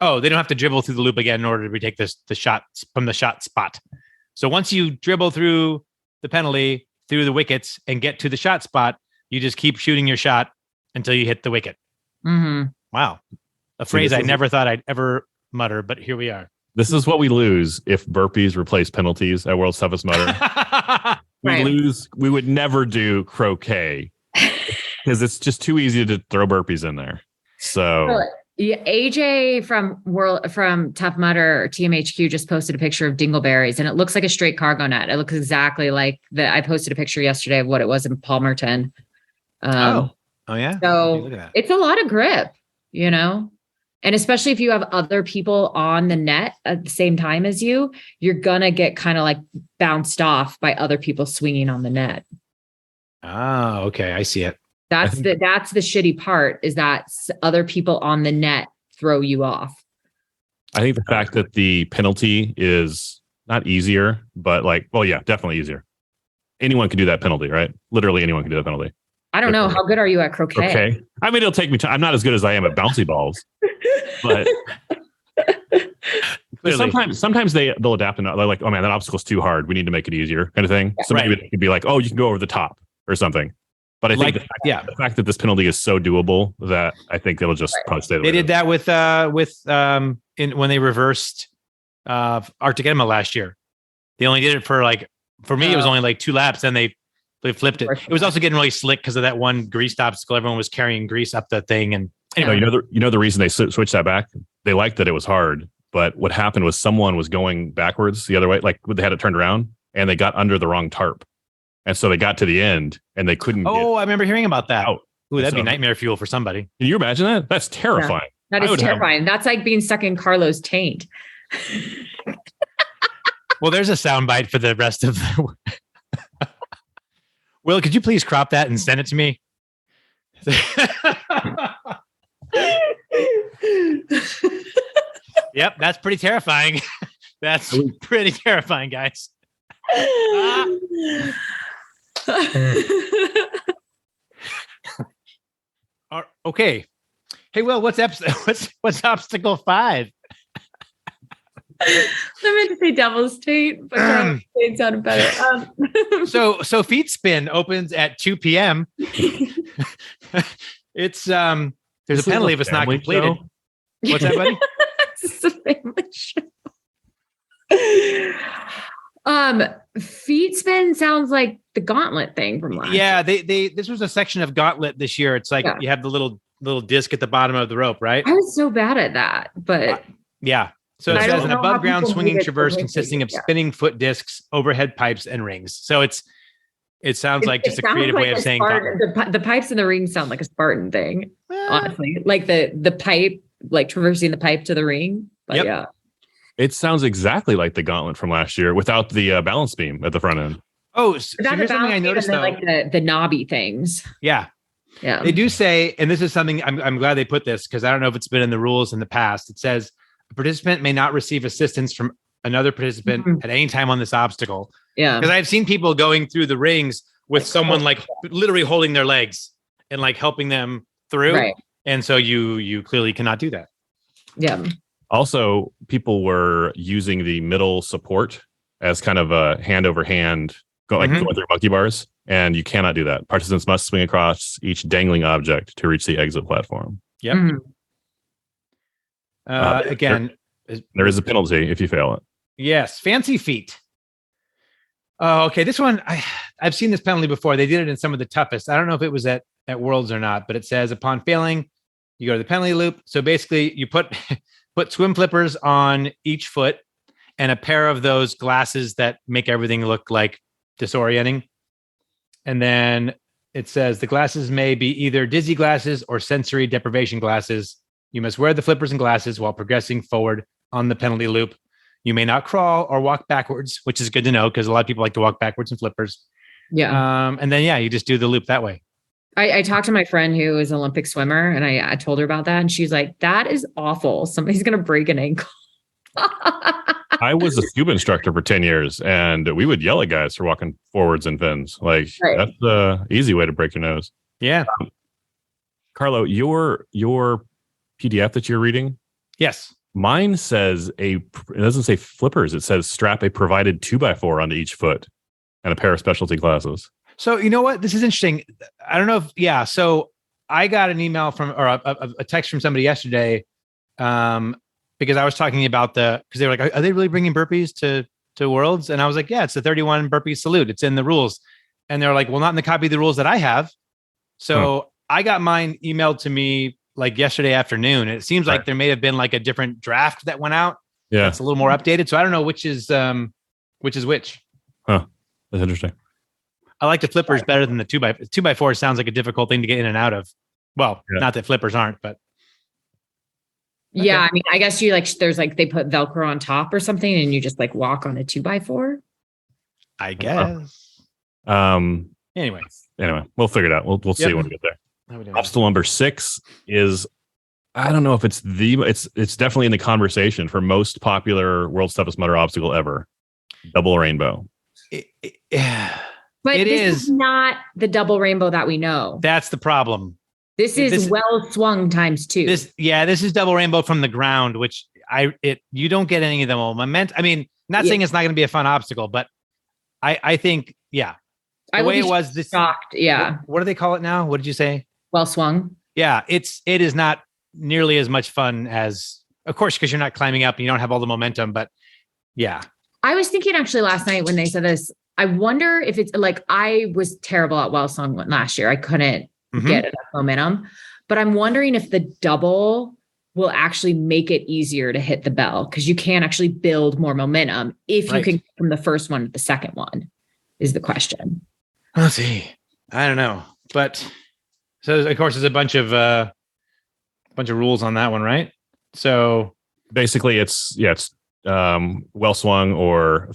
they don't have to dribble through the loop again in order to retake the shot from the shot spot. So once you dribble through the penalty, through the wickets, and get to the shot spot, you just keep shooting your shot until you hit the wicket. Mm-hmm. Wow. A See, phrase this I is- never thought I'd ever mutter, but here we are. This is what we lose if burpees replace penalties at World's Toughest Mudder. Right. We would never do croquet because it's just too easy to throw burpees in there. So Yeah, AJ from Tough Mudder TMHQ just posted a picture of dingleberries, and it looks like a straight cargo net. It looks exactly like I posted a picture yesterday of what it was in Palmerton. Oh yeah. So Look at that. it's a lot of grip, and especially if you have other people on the net at the same time as you, you're gonna get kind of like bounced off by other people swinging on the net. Oh, okay. I see it. That's the shitty part, is that other people on the net throw you off. I think the fact that the penalty is not easier, but definitely easier. Anyone can do that penalty, right? Literally anyone can do that penalty. I don't know. How good are you at croquet? Okay. I mean, it'll take me time. I'm not as good as I am at bouncy balls, but Clearly. sometimes they'll adapt and they're like, oh man, that obstacle's too hard. We need to make it easier, kind of thing. So maybe it could be like, oh, you can go over the top or something. But I think the fact that this penalty is so doable that I think it'll just probably stay. They did that with when they reversed Arctic Enema last year. They only did it for me, it was only like 2 laps. Then they flipped it. It was also getting really slick because of that one grease obstacle. Everyone was carrying grease up the thing. And anyway, you know the reason they switched that back? They liked that it was hard. But what happened was someone was going backwards the other way, like they had it turned around, and they got under the wrong tarp. And so they got to the end and they couldn't I remember hearing about that. out. Ooh, that'd be So- nightmare fuel for somebody. Can you imagine that? That's terrifying. That I is would have- terrifying. That's like being stuck in Carlo's taint. Well, there's a soundbite for the rest of the. Will, could you please crop that and send it to me? Yep, that's pretty terrifying. That's pretty terrifying, guys. Okay. Hey, Will, what's obstacle 5? I meant to say devil's taint, but Carlo's taint sounded better. So feet spin opens at 2 p.m. It's there's a penalty if it's not completed. What's that, buddy? It's a family show. Feet spin sounds like the gauntlet thing from last. Yeah, this was a section of gauntlet this year. It's like you have the little disc at the bottom of the rope, right? I was so bad at that, but yeah. So it I says don't an know how above ground people swinging move it traverse the way consisting they of do. spinning foot discs, overhead pipes, and rings. So it sounds like just a sounds creative like way of a saying Spartan. The pipes and the rings sound like a Spartan thing. Honestly, like the pipe, like traversing the pipe to the ring. But Yep. yeah. It sounds exactly like the gauntlet from last year without the balance beam at the front end. Oh, so That's here's something I noticed though. like the knobby things. Yeah. Yeah. They do say, and this is something I'm glad they put this because I don't know if it's been in the rules in the past. It says a participant may not receive assistance from another participant at any time on this obstacle. Yeah. Because I've seen people going through the rings with someone like literally holding their legs and like helping them through. Right. And so you clearly cannot do that. Yeah. Also, people were using the middle support as kind of a hand over hand, going through monkey bars, and you cannot do that. Participants must swing across each dangling object to reach the exit platform. Yep. Again, there is a penalty if you fail it. Yes, fancy feet. Oh, okay. This one, I've seen this penalty before. They did it in some of the toughest. I don't know if it was at Worlds or not, but it says upon failing, you go to the penalty loop. So basically, you put swim flippers on each foot and a pair of those glasses that make everything look like disorienting. And then it says the glasses may be either dizzy glasses or sensory deprivation glasses. You must wear the flippers and glasses while progressing forward on the penalty loop. You may not crawl or walk backwards, which is good to know because a lot of people like to walk backwards in flippers. Yeah. And then, you just do the loop that way. I talked to my friend who is an Olympic swimmer, and I told her about that, and she's like, that is awful. Somebody's going to break an ankle. I was a scuba instructor for 10 years, and we would yell at guys for walking forwards in fins. Like, that's the easy way to break your nose. Yeah. Carlo, your PDF that you're reading? Yes. Mine says it doesn't say flippers. It says strap a provided 2x4 onto each foot and a pair of specialty glasses. So you know what? This is interesting. I don't know if, so I got an email or a text from somebody yesterday because I was talking about because they were like, are they really bringing burpees to Worlds? And I was like, yeah, it's the 31 burpee salute. It's in the rules. And they're like, well, not in the copy of the rules that I have. So I got mine emailed to me like yesterday afternoon. And it seems like there may have been like a different draft that went out. Yeah. It's a little more updated. So I don't know which is which. Huh. That's interesting. I like the flippers better than the 2x4 sounds like a difficult thing to get in and out of. Well, not that flippers aren't, but. Okay. Yeah. I mean, I guess there's they put Velcro on top or something and you just walk on a 2x4. I guess. Anyway, we'll figure it out. We'll see when we get there. Obstacle number 6 is, I don't know if it's definitely in the conversation for most popular World's Toughest Mudder obstacle ever. Double rainbow. But this is not the double rainbow that we know. That's the problem. This is well swung times 2. This is double rainbow from the ground, which you don't get any of the momentum. I mean, not saying it's not going to be a fun obstacle, but I think, the way it was this shocked. Yeah. What do they call it now? What did you say? Well swung. Yeah. It is not nearly as much fun as, of course, because you're not climbing up and you don't have all the momentum, but yeah. I was thinking actually last night when they said this, I wonder if it's I was terrible at well swung last year. I couldn't get enough momentum, but I'm wondering if the double will actually make it easier to hit the bell because you can actually build more momentum if you can get from the first one to the second one is the question. Let's see. I don't know, but so of course there's a bunch of rules on that one, right? So basically it's well swung or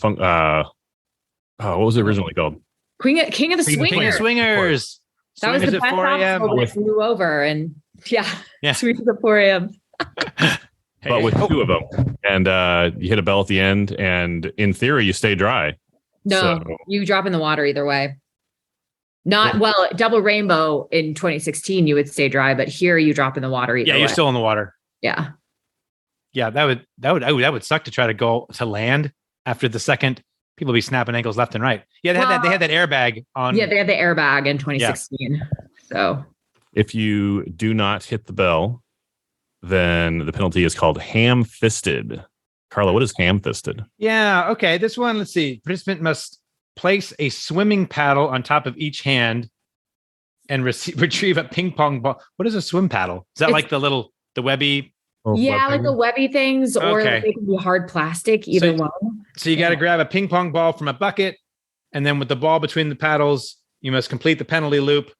what was it originally called? King of the Swingers. King of Swingers. That was the best obstacle that flew over, and Swingers at 4 a.m. But with 2 of them, and you hit a bell at the end, and in theory you stay dry. No, you drop in the water either way. Double rainbow in 2016 you would stay dry, but here you drop in the water either way. You're still in the water. Yeah. Yeah, that would suck to try to go to land after the second. People be snapping ankles left and right. Yeah, they had that airbag on. Yeah, they had the airbag in 2016. Yeah. So if you do not hit the bell, then the penalty is called ham-fisted. Carlo, what is ham-fisted? Yeah, okay. This one, let's see. Participant must place a swimming paddle on top of each hand and retrieve a ping pong ball. What is a swim paddle? Is that like the webby? Like the webby things, or they can be hard plastic, either one. So you got to grab a ping pong ball from a bucket, and then with the ball between the paddles, you must complete the penalty loop.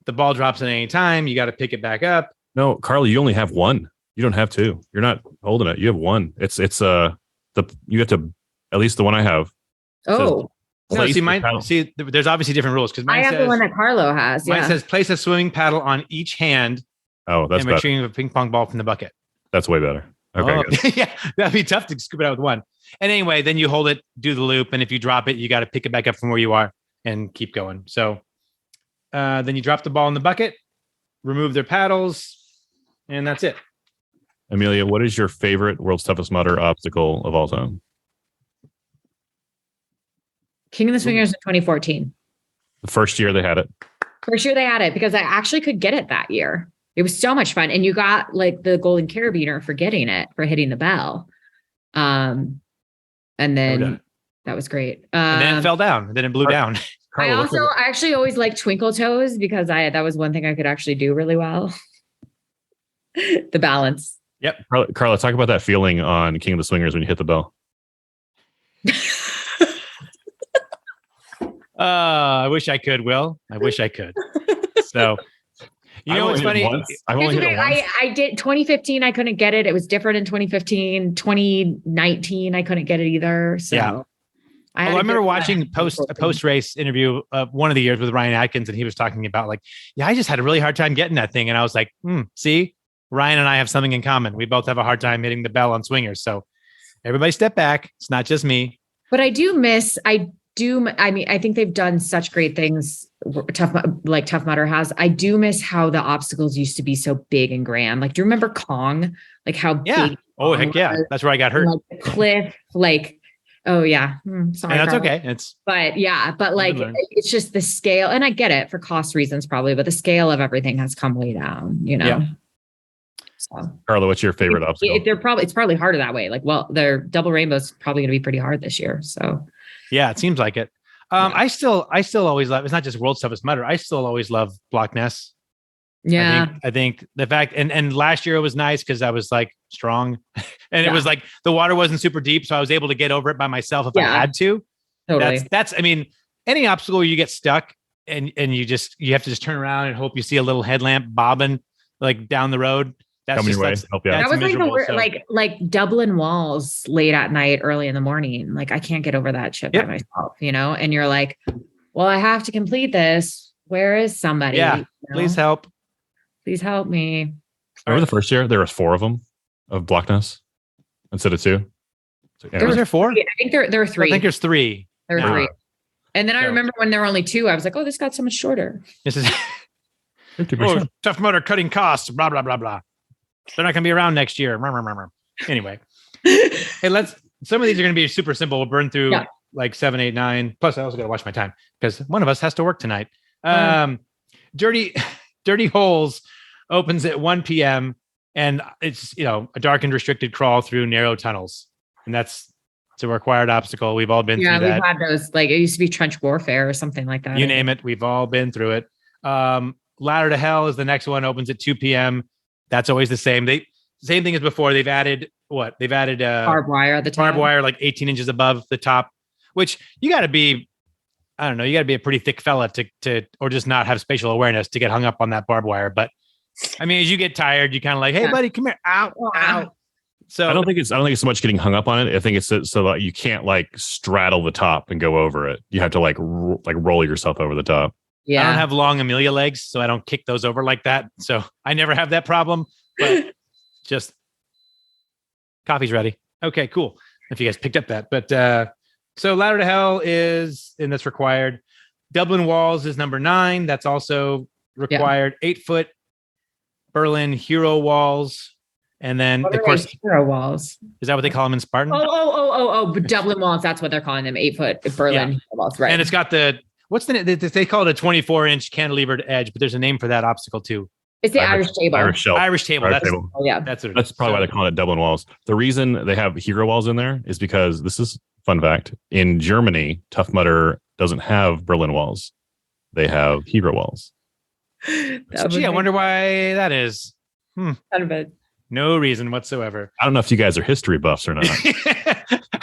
The ball drops at any time. You got to pick it back up. No, Carlo, you only have 1. You don't have 2. You're not holding it. You have 1. You have to, at least the one I have. Oh. No, there's obviously different rules because I have the one that Carlo has. Mine says place a swimming paddle on each hand. Oh, that's and retrieve a ping pong ball from the bucket. That's way better. Okay. Yeah, that'd be tough to scoop it out with 1. And anyway, then you hold it, do the loop, and if you drop it, you got to pick it back up from where you are and keep going. So then you drop the ball in the bucket, remove their paddles, and that's it. Amelia, what is your favorite World's Toughest Mudder obstacle of all time? King of the Swingers in 2014. The first year they had it. First year they had it because I actually could get it that year. It was so much fun. And you got like the golden carabiner for getting it, for hitting the bell. And then that was great. And then it fell down. And then it blew down. I actually always liked twinkle toes because that was one thing I could actually do really well. The balance. Yep. Carlo, talk about that feeling on King of the Swingers when you hit the bell. I wish I could, Will. I wish I could. So, you know what's funny? I've only hit it once. I did 2015. I couldn't get it. It was different in 2015. 2019, I couldn't get it either. So yeah. I remember watching a post-race interview of one of the years with Ryan Atkins, and he was talking about like, yeah, I just had a really hard time getting that thing. And I was like, see, Ryan and I have something in common. We both have a hard time hitting the bell on swingers. So everybody step back. It's not just me. But I think they've done such great things. Tough Mudder has. I do miss how the obstacles used to be so big and grand. Like, do you remember Kong? Like how big? Oh, heck yeah. That's where I got hurt. Like the cliff, like, oh yeah. Sorry. And that's Carlo. okay. But like, it's just the scale, and I get it for cost reasons probably, but the scale of everything has come way down, you know? Yeah. So, Carlo, what's your favorite obstacle? It's probably harder that way. Like, well, their double rainbow's probably going to be pretty hard this year. So yeah, it seems like it. I still always love, it's not just World's Toughest Mudder. I still always love Block Ness. Yeah. I think the fact, and last year it was nice because I was like strong and it was like the water wasn't super deep. So I was able to get over it by myself if I had to. Totally. That's, I mean, any obstacle where you get stuck and you have to just turn around and hope you see a little headlamp bobbing like down the road. That's just, that was like the worst, like Dublin walls late at night, early in the morning. Like I can't get over that shit by myself, you know? And you're like, well, I have to complete this. Where is somebody? Yeah. You know? Please help me. Remember the first year there was 4 of them of Block Ness instead of 2. Was there 4? I think there are 3. I think there's 3. There are 3. And then I remember when there were only 2, I was like, oh, this got so much shorter. This is Tough Mudder cutting costs, blah, blah, blah, blah. They're not going to be around next year. Anyway, hey, some of these are going to be super simple. We'll burn through like 7, 8, 9. Plus, I also got to watch my time because one of us has to work tonight. Dirty Holes opens at 1 p.m. and it's, a dark and restricted crawl through narrow tunnels. And it's a required obstacle. We've all been through that. Yeah, we've had those, like it used to be trench warfare or something like that. You name it. We've all been through it. Ladder to Hell is the next one, opens at 2 p.m. That's always the same. Same thing as before. They've added barbed wire at the top. Barbed wire like 18 inches above the top, which you got to be, I don't know, you got to be a pretty thick fella to or just not have spatial awareness to get hung up on that barbed wire. But I mean, as you get tired, you kind of like, hey, buddy, come here, ow. So I don't think it's so much getting hung up on it. I think it's so that you can't like straddle the top and go over it. You have to like roll yourself over the top. Yeah. I don't have long Amelia legs, so I don't kick those over like that. So I never have that problem, but just coffee's ready. Okay, cool. If you guys picked up that, but so Ladder to Hell and that's required. Dublin Walls is number 9. That's also required. 8-foot Berlin Hero Walls. And then of course, Hero Walls. Is that what they call them in Spartan? But Dublin Walls. That's what they're calling them. 8-foot Berlin Hero Walls. Right. And it's got what's the name? They call it a 24-inch cantilevered edge, but there's a name for that obstacle too. It's the Irish table. Irish table. That's probably why they call it Dublin Walls. The reason they have Hero Walls in there is because this is fun fact. In Germany, Tough Mudder doesn't have Berlin Walls. They have Hero Walls. Gee, I wonder why that is. Kind of it. No reason whatsoever. I don't know if you guys are history buffs or not.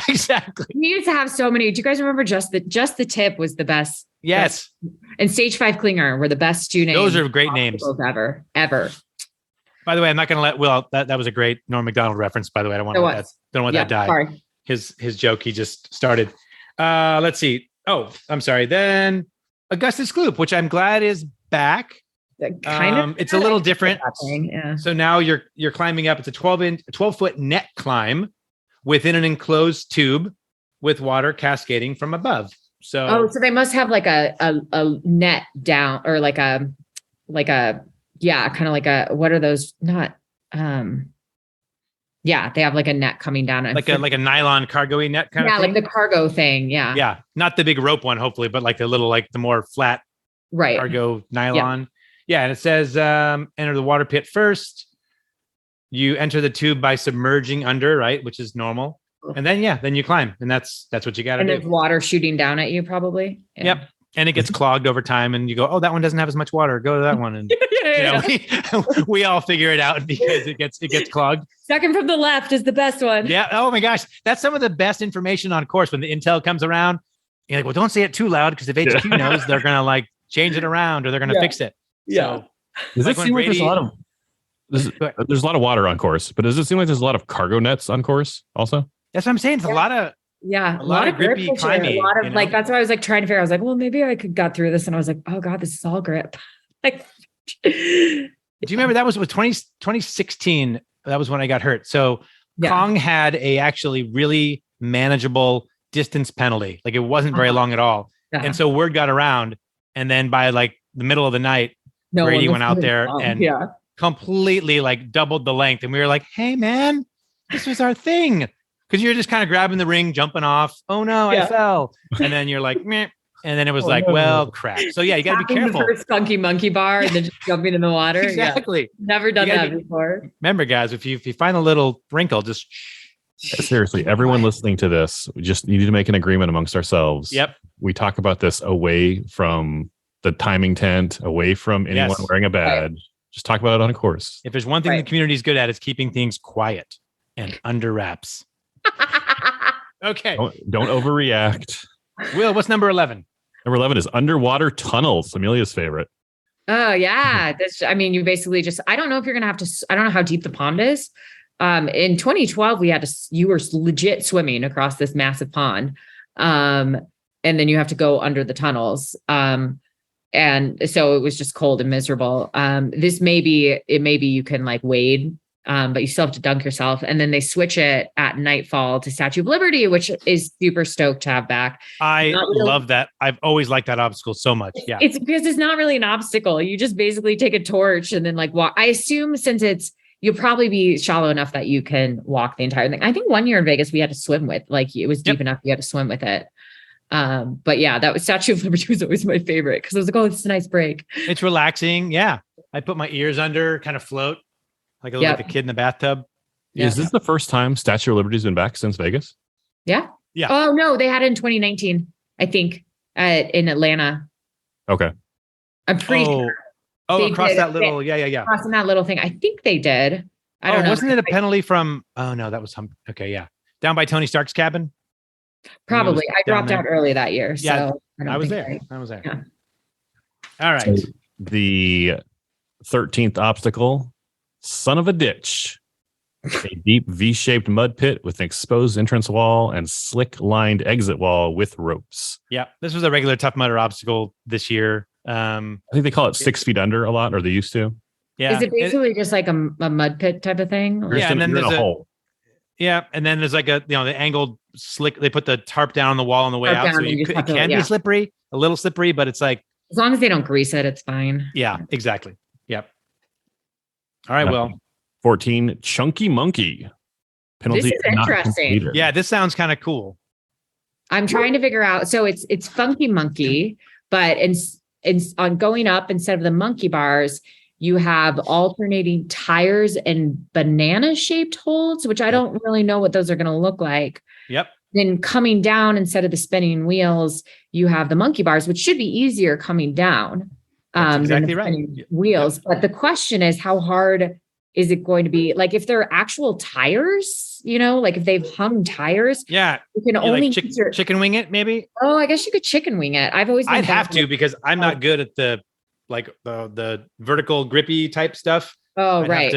Exactly. We used to have so many. Do you guys remember just the tip was the best? Yes. And Stage 5 Klinger were the best student. Those are great names ever. By the way, I'm not going to let Will. That was a great Norm Macdonald reference. By the way, I don't want to let that die. Sorry. His joke he just started. Let's see. Oh, I'm sorry. Then Augustus Gloop, which I'm glad is back. It's a little different. Yeah. So now you're climbing up. It's a 12-foot net climb within an enclosed tube with water cascading from above. So they must have like a net down or like a kind of like a, what are those? Not Yeah, they have like a net coming down. Like a nylon cargo-y net kind of thing? Yeah, like the cargo thing. Yeah. Yeah. Not the big rope one, hopefully, but like the little, like the more flat Right. cargo nylon. Yeah. And it says, enter the water pit first. You enter the tube by submerging under, right? Which is normal. And then you climb. And that's what you got to do. And there's water shooting down at you probably. Yeah. Yep. And it gets clogged over time and you go, oh, that one doesn't have as much water. Go to that one. And we all figure it out because it gets clogged. Second from the left is the best one. Yeah. Oh my gosh. That's some of the best information on course when the intel comes around. You're like, well, don't say it too loud because if HQ knows, they're going to like change it around or they're going to fix it. Yeah. So, does it seem like there's a lot of there's a lot of water on course, but does it seem like there's a lot of cargo nets on course also? That's what I'm saying. It's a lot of a lot of grippy climbing. A lot of like that's why I was like trying to figure out. I was like, well, maybe I could got through this, and I was like, oh god, this is all grip. Like, do you remember that was 2016? That was when I got hurt. So Kong had a actually really manageable distance penalty. Like it wasn't very long at all, and so word got around, and then by like the middle of the night, Brady went out there and completely like doubled the length, and we were like, hey man, this was our thing. Because you're just kind of grabbing the ring, jumping off. Oh no, I fell. And then you're like, meh. And then it was well, crap. So yeah, you got to be careful. The first funky monkey bar and then just jumping in the water. Exactly. Yeah. Never done that before. Remember, guys, if you find a little wrinkle, just seriously, everyone listening to this, we just need to make an agreement amongst ourselves. Yep. We talk about this away from the timing tent, away from anyone wearing a badge. Right. Just talk about it on a course. If there's one thing the community is good at, it's keeping things quiet and under wraps. Okay. Don't overreact. Will, what's number 11? Number 11 is underwater tunnels, Amelia's favorite. Oh, yeah. You basically just, I don't know if you're going to have to, I don't know how deep the pond is. In 2012, you were legit swimming across this massive pond. And then you have to go under the tunnels. And so it was just cold and miserable. Maybe you can like wade. But you still have to dunk yourself. And then they switch it at nightfall to Statue of Liberty, which is super stoked to have back. I love that. I've always liked that obstacle so much. Yeah. It's because it's not really an obstacle. You just basically take a torch and then like walk. I assume since you'll probably be shallow enough that you can walk the entire thing. I think one year in Vegas, we had to swim with, like it was deep enough. You had to swim with it. But yeah, that was Statue of Liberty was always my favorite because I was like, oh, it's a nice break. It's relaxing. Yeah. I put my ears under, kind of float. Like a little like a kid in the bathtub. Yeah. Is this the first time Statue of Liberty's been back since Vegas? Yeah. Yeah. Oh no, they had it in 2019, I think, in Atlanta. Okay. I'm pretty sure. Oh, across that little, yeah. Crossing that little thing. I think they did. I don't know. Wasn't it a penalty from? Oh no, that was okay, yeah. Down by Tony Stark's cabin. Probably. I dropped out early that year. Yeah, so I was there. Yeah. All right. So the 13th obstacle. Son of a ditch, a deep V-shaped mud pit with an exposed entrance wall and slick-lined exit wall with ropes. Yeah, this was a regular Tough Mudder obstacle this year. I think they call it 6 feet under a lot, or they used to. Yeah, is it basically just like a mud pit type of thing? Or? Yeah, and then there's a hole. Yeah, and then there's like the angled slick. They put the tarp down on the wall on the way out, so it can be slippery, a little slippery, but it's like as long as they don't grease it, it's fine. Yeah, exactly. Yep. All right, well. 14, Chunky Monkey. Penalty. This is interesting. Yeah, this sounds kind of cool. I'm trying to figure out. So it's Funky Monkey, but on going up, instead of the monkey bars, you have alternating tires and banana-shaped holds, which I don't really know what those are going to look like. Yep. Then coming down, instead of the spinning wheels, you have the monkey bars, which should be easier coming down. That's exactly than the right. Wheels. Yep. But the question is, how hard is it going to be? Like if they're actual tires, like if they've hung tires, you can only like chicken wing it, maybe. Oh, I guess you could chicken wing it. I'd have to because I'm not good at the vertical grippy type stuff. Oh, I'd right.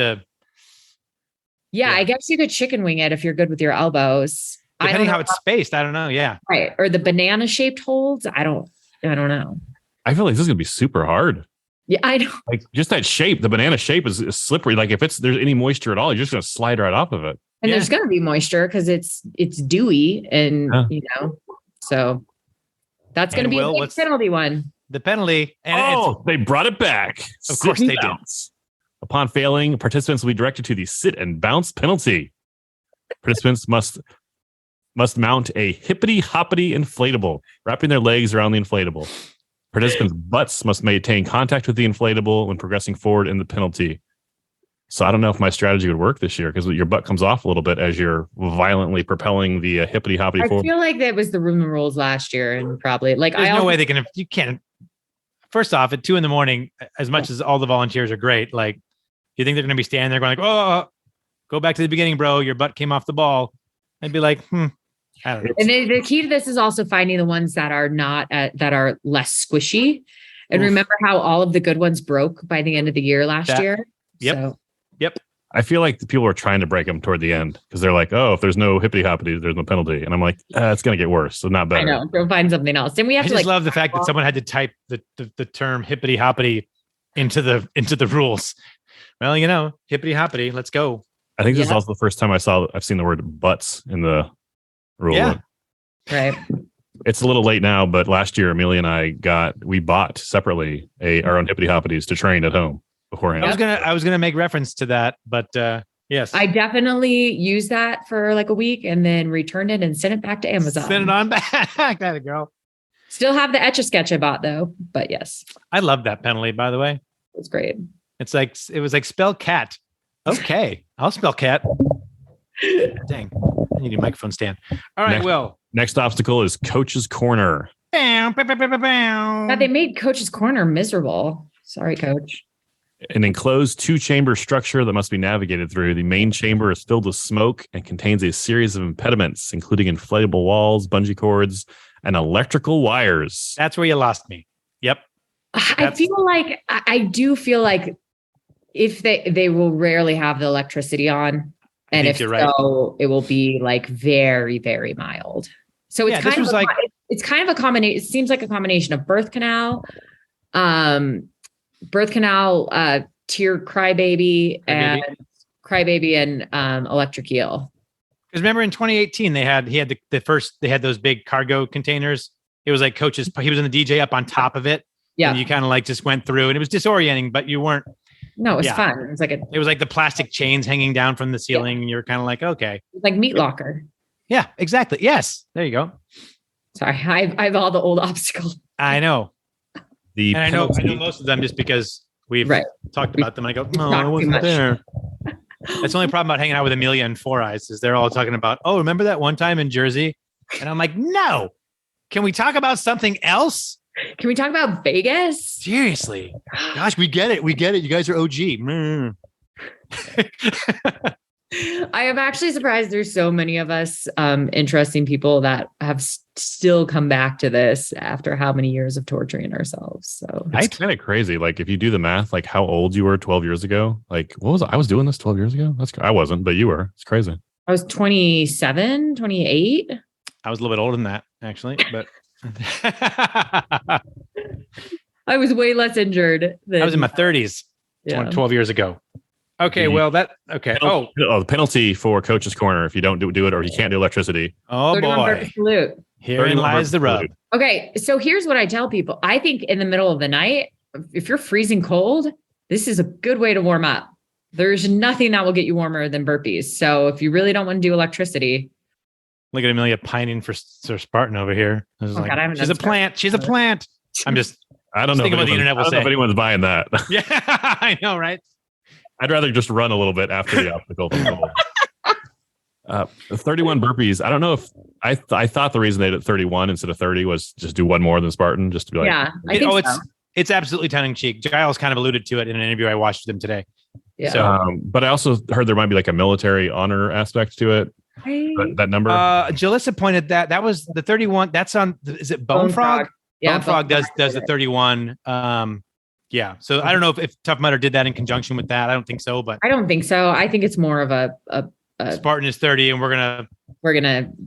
I guess you could chicken wing it if you're good with your elbows. Depending how it's spaced, I don't know. Yeah. Right. Or the banana shaped holds. I don't know. I feel like this is gonna be super hard. Yeah, I know. Like just that shape, the banana shape is slippery. Like if there's any moisture at all, you're just gonna slide right off of it. And there's gonna be moisture because it's dewy and so that's gonna be a big penalty one. The penalty. And they brought it back. Of course they did. Upon failing, participants will be directed to the sit and bounce penalty. Participants must mount a hippity-hoppity inflatable, wrapping their legs around the inflatable. Participants' butts must maintain contact with the inflatable when progressing forward in the penalty. So I don't know if my strategy would work this year because your butt comes off a little bit as you're violently propelling the hippity-hoppity forward. I feel like that was the room rules last year, and probably like there's no way they can. You can't. First off, at 2 a.m, as much as all the volunteers are great, like you think they're going to be standing there going like, "Oh, go back to the beginning, bro. Your butt came off the ball." I'd be like, I don't know. And the key to this is also finding the ones that are not that are less squishy. And remember how all of the good ones broke by the end of the year last year. Yep. Yep. I feel like the people are trying to break them toward the end because they're like, oh, if there's no hippity hoppity, there's no penalty. And I'm like, it's going to get worse. So not better. I know. Go find something else. And we have I to just love the fact that someone had to type the term hippity hoppity into the rules. Well, hippity hoppity. Let's go. I think this is also the first time I've seen the word butts in the rule. Yeah. Right. It's a little late now, but last year, Amelia and I we bought separately our own hippity hoppities to train at home beforehand. I was gonna make reference to that, but yes, I definitely used that for like a week and then returned it and sent it back to Amazon. Send it on back. That a girl. Still have the Etch-a-Sketch I bought though, but yes. I love that penalty, by the way. It's great. It was like spell cat. Okay, I'll spell cat. Dang, I need a microphone stand. All right, next obstacle is Coach's Corner. God, they made Coach's Corner miserable. Sorry, Coach. An enclosed 2-chamber structure that must be navigated through. The main chamber is filled with smoke and contains a series of impediments, including inflatable walls, bungee cords, and electrical wires. That's where you lost me. Yep. I do feel like if they will rarely have the electricity on. And if so, right. It will be like very, very mild. So it's it's kind of a combination. It seems like a combination of birth canal, tier crybaby and electric eel. Because remember in 2018 they had those big cargo containers. It was like Coach's. He was in the DJ up on top of it. Yeah, and you kind of like just went through, and it was disorienting, but you weren't. No, it was fun. It was like the plastic chains hanging down from the ceiling, and you're kind of like, okay, it was like Meat Locker. Yeah, exactly. Yes, there you go. Sorry, I have all the old obstacles. I know. I know most of them just because we've talked about them. I go, no, I wasn't there. That's the only problem about hanging out with Amelia and Four Eyes is they're all talking about, oh, remember that one time in Jersey? And I'm like, no. Can we talk about something else? Can we talk about Vegas? Seriously. Gosh, we get it. You guys are OG. I am actually surprised there's so many of us interesting people that have still come back to this after how many years of torturing ourselves. So it's kind of crazy. Like if you do the math, like how old you were 12 years ago, like I was doing this 12 years ago. I wasn't, but you were. It's crazy. I was 27, 28. I was a little bit older than that actually, but I was way less injured than I was in my 30s 12 years ago. Okay, the penalty for Coach's Corner if you don't do it or you can't do electricity. Oh boy. Herein lies the rub. Okay, so here's what I tell people. I think in the middle of the night, if you're freezing cold, this is a good way to warm up. There's nothing that will get you warmer than burpees. So if you really don't want to do electricity. Look at Amelia pining for Spartan over here. God, she's a plant. She's a plant. I don't know what the internet will say. I don't know if anyone's buying that. Yeah, I know, right? I'd rather just run a little bit after the obstacle. 31 burpees. I don't know if I thought the reason they did 31 instead of 30 was just do one more than Spartan, just to be like, yeah, I think it's absolutely tongue in cheek. Giles kind of alluded to it in an interview I watched with him today. Yeah. So, but I also heard there might be like a military honor aspect to it. That number. Jalissa pointed that was the 31. That's on. Is it Bone Frog? Yeah, Bone Frog does the 31. Yeah. So I don't know if Tough Mudder did that in conjunction with that. I don't think so, but I don't think so. I think it's more of a Spartan is 30 and we're gonna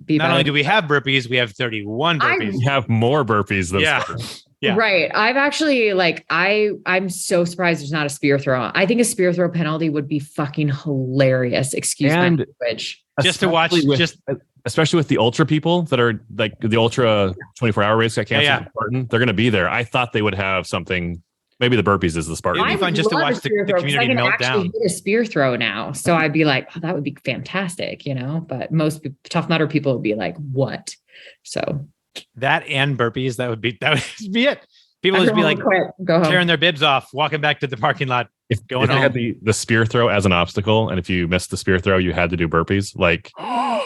be not only do we have burpees, we have 31 burpees. We have more burpees than Spartan. Yeah. Right. I've actually I'm so surprised there's not a spear throw. I think a spear throw penalty would be fucking hilarious. Excuse my language. Just to watch especially with the ultra people that are like the ultra 24-hour race that canceled Spartan, they're gonna be there. I thought they would have something Maybe the burpees is the spark. It'd be fun just to watch the community I can melt actually down. hit a spear throw now. So I'd be like, oh, that would be fantastic, but most Tough Mudder people would be like, what? So that and burpees, that would be it. People would just be like go home. tearing their bibs off, walking back to the parking lot, going if they home. had the spear throw as an obstacle, and if you missed the spear throw, you had to do burpees. Like, I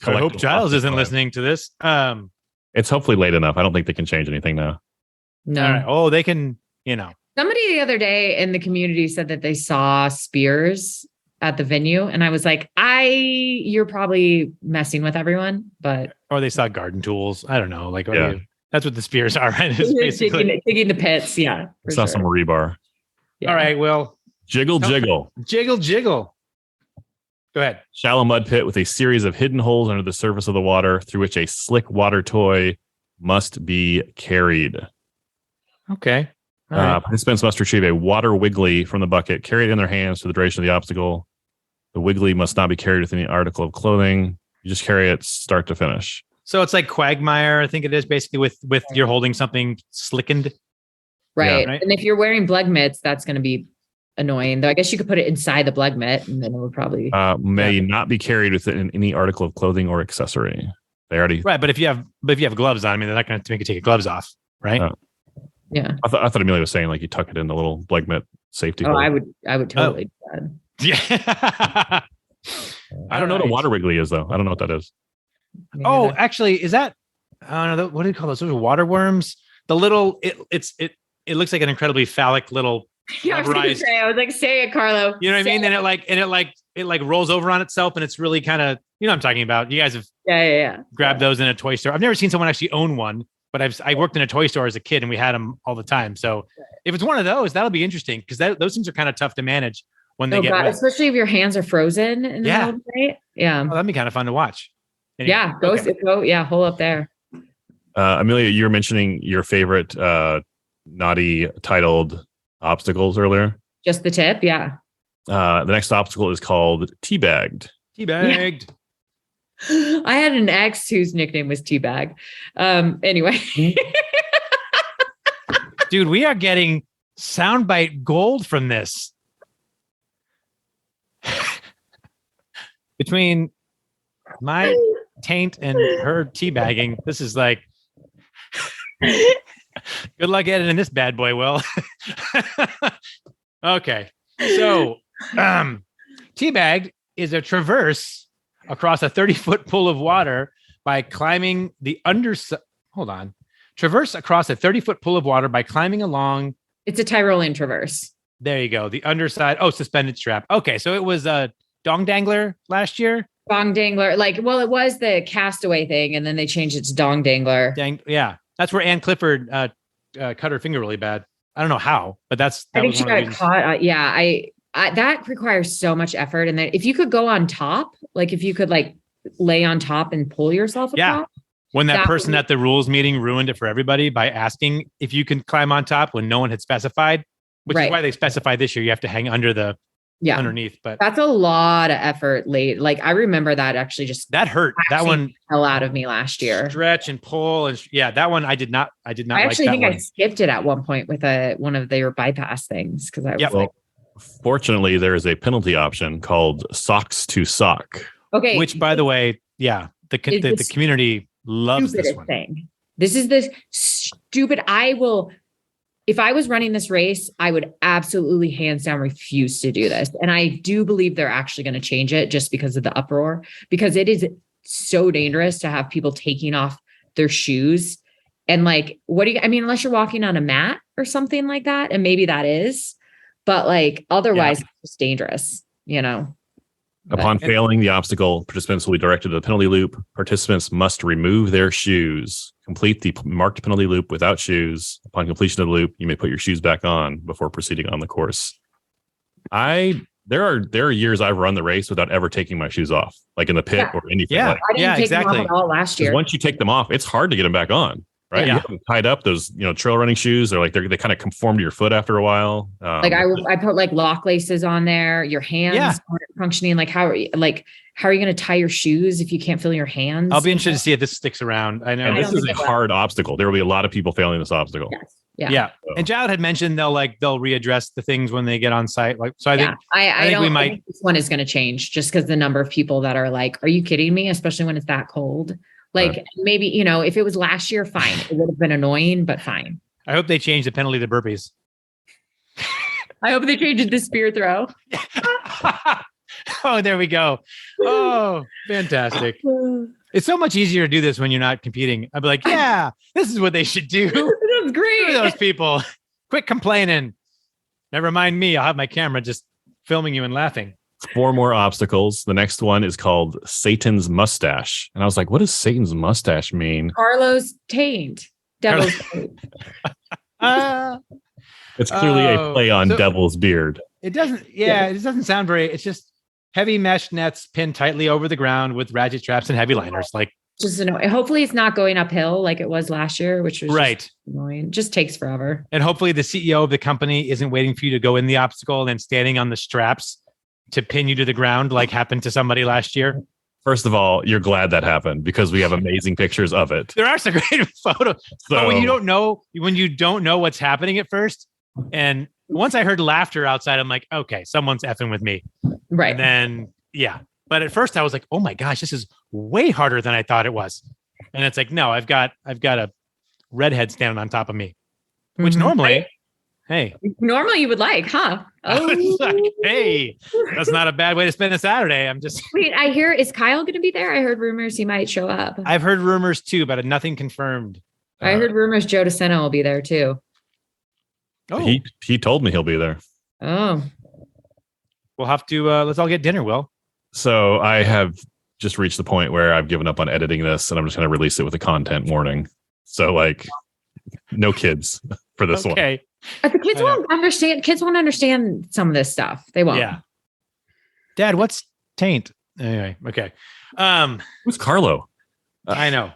hope Giles isn't listening to this. It's hopefully late enough. I don't think they can change anything now. No. All right. Oh, they can, Somebody the other day in the community said that they saw spears at the venue. And I was like, you're probably messing with everyone, but. Or they saw garden tools. I don't know. Like, Yeah. That's what the spears are, right? It's basically. Digging the pits. Yeah. Saw some rebar. Yeah. All right. Well, Jiggle. jiggle. Go ahead. Shallow mud pit with a series of hidden holes under the surface of the water through which a slick water toy must be carried. Okay. All right. Participants must retrieve a water wiggly from the bucket, carry it in their hands for the duration of the obstacle. The wiggly must not be carried with any article of clothing. You just carry it start to finish. So it's like Quagmire, I think it is, basically with you're holding something slickened. Right. Yeah. Right. And if you're wearing blug mitts, that's going to be annoying. Though I guess you could put it inside the blug mitt and then it would probably. May not be carried with any article of clothing or accessory. They already. Right. But if you have gloves on, I mean, they're not going to make you take your gloves off. Right. Yeah. I thought Amelia was saying like you tuck it in the little blug mitt safety hole. I would totally do that. Yeah. I don't know what a water wiggly is though. I don't know what that is. Oh, actually, is that? I don't know. What do you call those? Those are water worms. The little it looks like an incredibly phallic little. Yeah, I was like, say it, Carlo. You know what I mean? And it rolls over on itself, and it's really kind of what I'm talking about. You guys have grabbed those in a toy store. I've never seen someone actually own one, but I worked in a toy store as a kid, and we had them all the time. So if it's one of those, that'll be interesting because those things are kind of tough to manage when they get wet. Especially if your hands are frozen in the middle of the night. Yeah. Oh, that'd be kind of fun to watch. Anyway, yeah, go hole up there. Amelia, you were mentioning your favorite naughty titled obstacles earlier. Just the tip, yeah. The next obstacle is called Teabagged. Teabagged. Yeah. I had an ex whose nickname was Teabag. Anyway. Dude, we are getting soundbite gold from this. Between my taint and her teabagging, this is like good luck editing this bad boy, Will. Okay. So teabagged is a traverse across a 30-foot pool of water by climbing the underside. Hold on. Traverse across a 30-foot pool of water by climbing along. It's a Tyrolean traverse. There you go. The underside. Oh, suspended strap. Okay. So it was a dong dangler last year. Dong dangler. It was the castaway thing, and then they changed it to dong dangler. Yeah. That's where Ann Clifford cut her finger really bad. I don't know how, but I think she got caught. That requires so much effort. And then if you could go on top, if you could lay on top and pull yourself across. When that person at the rules meeting ruined it for everybody by asking if you can climb on top when no one had specified, which is why they specified this year. You have to hang under the underneath, but that's a lot of effort late. I remember that actually that hurt. That one fell out of me last year. Stretch and pull. And that one I did not I actually think I skipped it at one point with one of their bypass things. Cause I was fortunately there is a penalty option called socks to sock. Okay. Which by the way, the community loves this one. Thing. This is the stupid. If I was running this race, I would absolutely hands down refuse to do this. And I do believe they're actually going to change it just because of the uproar, because it is so dangerous to have people taking off their shoes. And unless you're walking on a mat or something like that, and maybe that is, but otherwise it's just dangerous, Upon failing the obstacle, participants will be directed to the penalty loop. Participants must remove their shoes. Complete the marked penalty loop without shoes. Upon completion of the loop, you may put your shoes back on before proceeding on the course. There are years I've run the race without ever taking my shoes off, in the pit or anything. I didn't take them off at all last year. Once you take them off, it's hard to get them back on. Right. Yeah. You have them tied up. Those, trail running shoes. They're they kind of conform to your foot after a while. I put lock laces on there. Your hands aren't functioning? Like, how are you going to tie your shoes if you can't feel your hands? I'll be interested to see if this sticks around. I know And this is a hard obstacle. There will be a lot of people failing this obstacle. Yes. Yeah. Yeah. And Jowd had mentioned they'll readdress the things when they get on site. Like, so I think, I think we might. I think this one is going to change just because the number of people that are like, are you kidding me? Especially when it's that cold. Like maybe, if it was last year, fine. It would have been annoying, but fine. I hope they change the penalty to burpees. I hope they changed the spear throw. Oh, there we go. Oh, fantastic. It's so much easier to do this when you're not competing. I'd be like, yeah, this is what they should do. That's great. Those people, quit complaining. Never mind me. I'll have my camera just filming you and laughing. 4 more obstacles. The next one is called Satan's Mustache. And I was like, what does Satan's mustache mean? Carlo's taint. Devil's taint. It's clearly a play on Devil's beard. It doesn't, it doesn't sound very, it's just heavy mesh nets pinned tightly over the ground with ratchet straps and heavy liners. Like, just annoying. Hopefully it's not going uphill like it was last year, which was right. Just annoying. Just takes forever. And hopefully the CEO of the company isn't waiting for you to go in the obstacle and then standing on the straps to pin you to the ground like happened to somebody last year. First of all, you're glad that happened because we have amazing pictures of it. There are some great photos. But when you don't know what's happening at first, and once I heard laughter outside, I'm like, okay, someone's effing with me. Right. And then, yeah. But at first I was like, oh my gosh, this is way harder than I thought it was. And it's like, no, I've got a redhead standing on top of me, which normally, normally you would like, huh? Oh, like, hey, that's not a bad way to spend a Saturday. I'm just wait. I hear, is Kyle going to be there? I heard rumors he might show up. I've heard rumors too, but nothing confirmed. I heard rumors Joe DeSena will be there too. Oh, he told me he'll be there. Oh, we'll have to let's all get dinner, Will. So I have just reached the point where I've given up on editing this and I'm just going to release it with a content warning. So like no kids for this one. Okay. But the kids won't understand. Kids won't understand some of this stuff. They won't. Yeah. Dad, what's taint? Anyway. Okay. Who's Carlo? I know.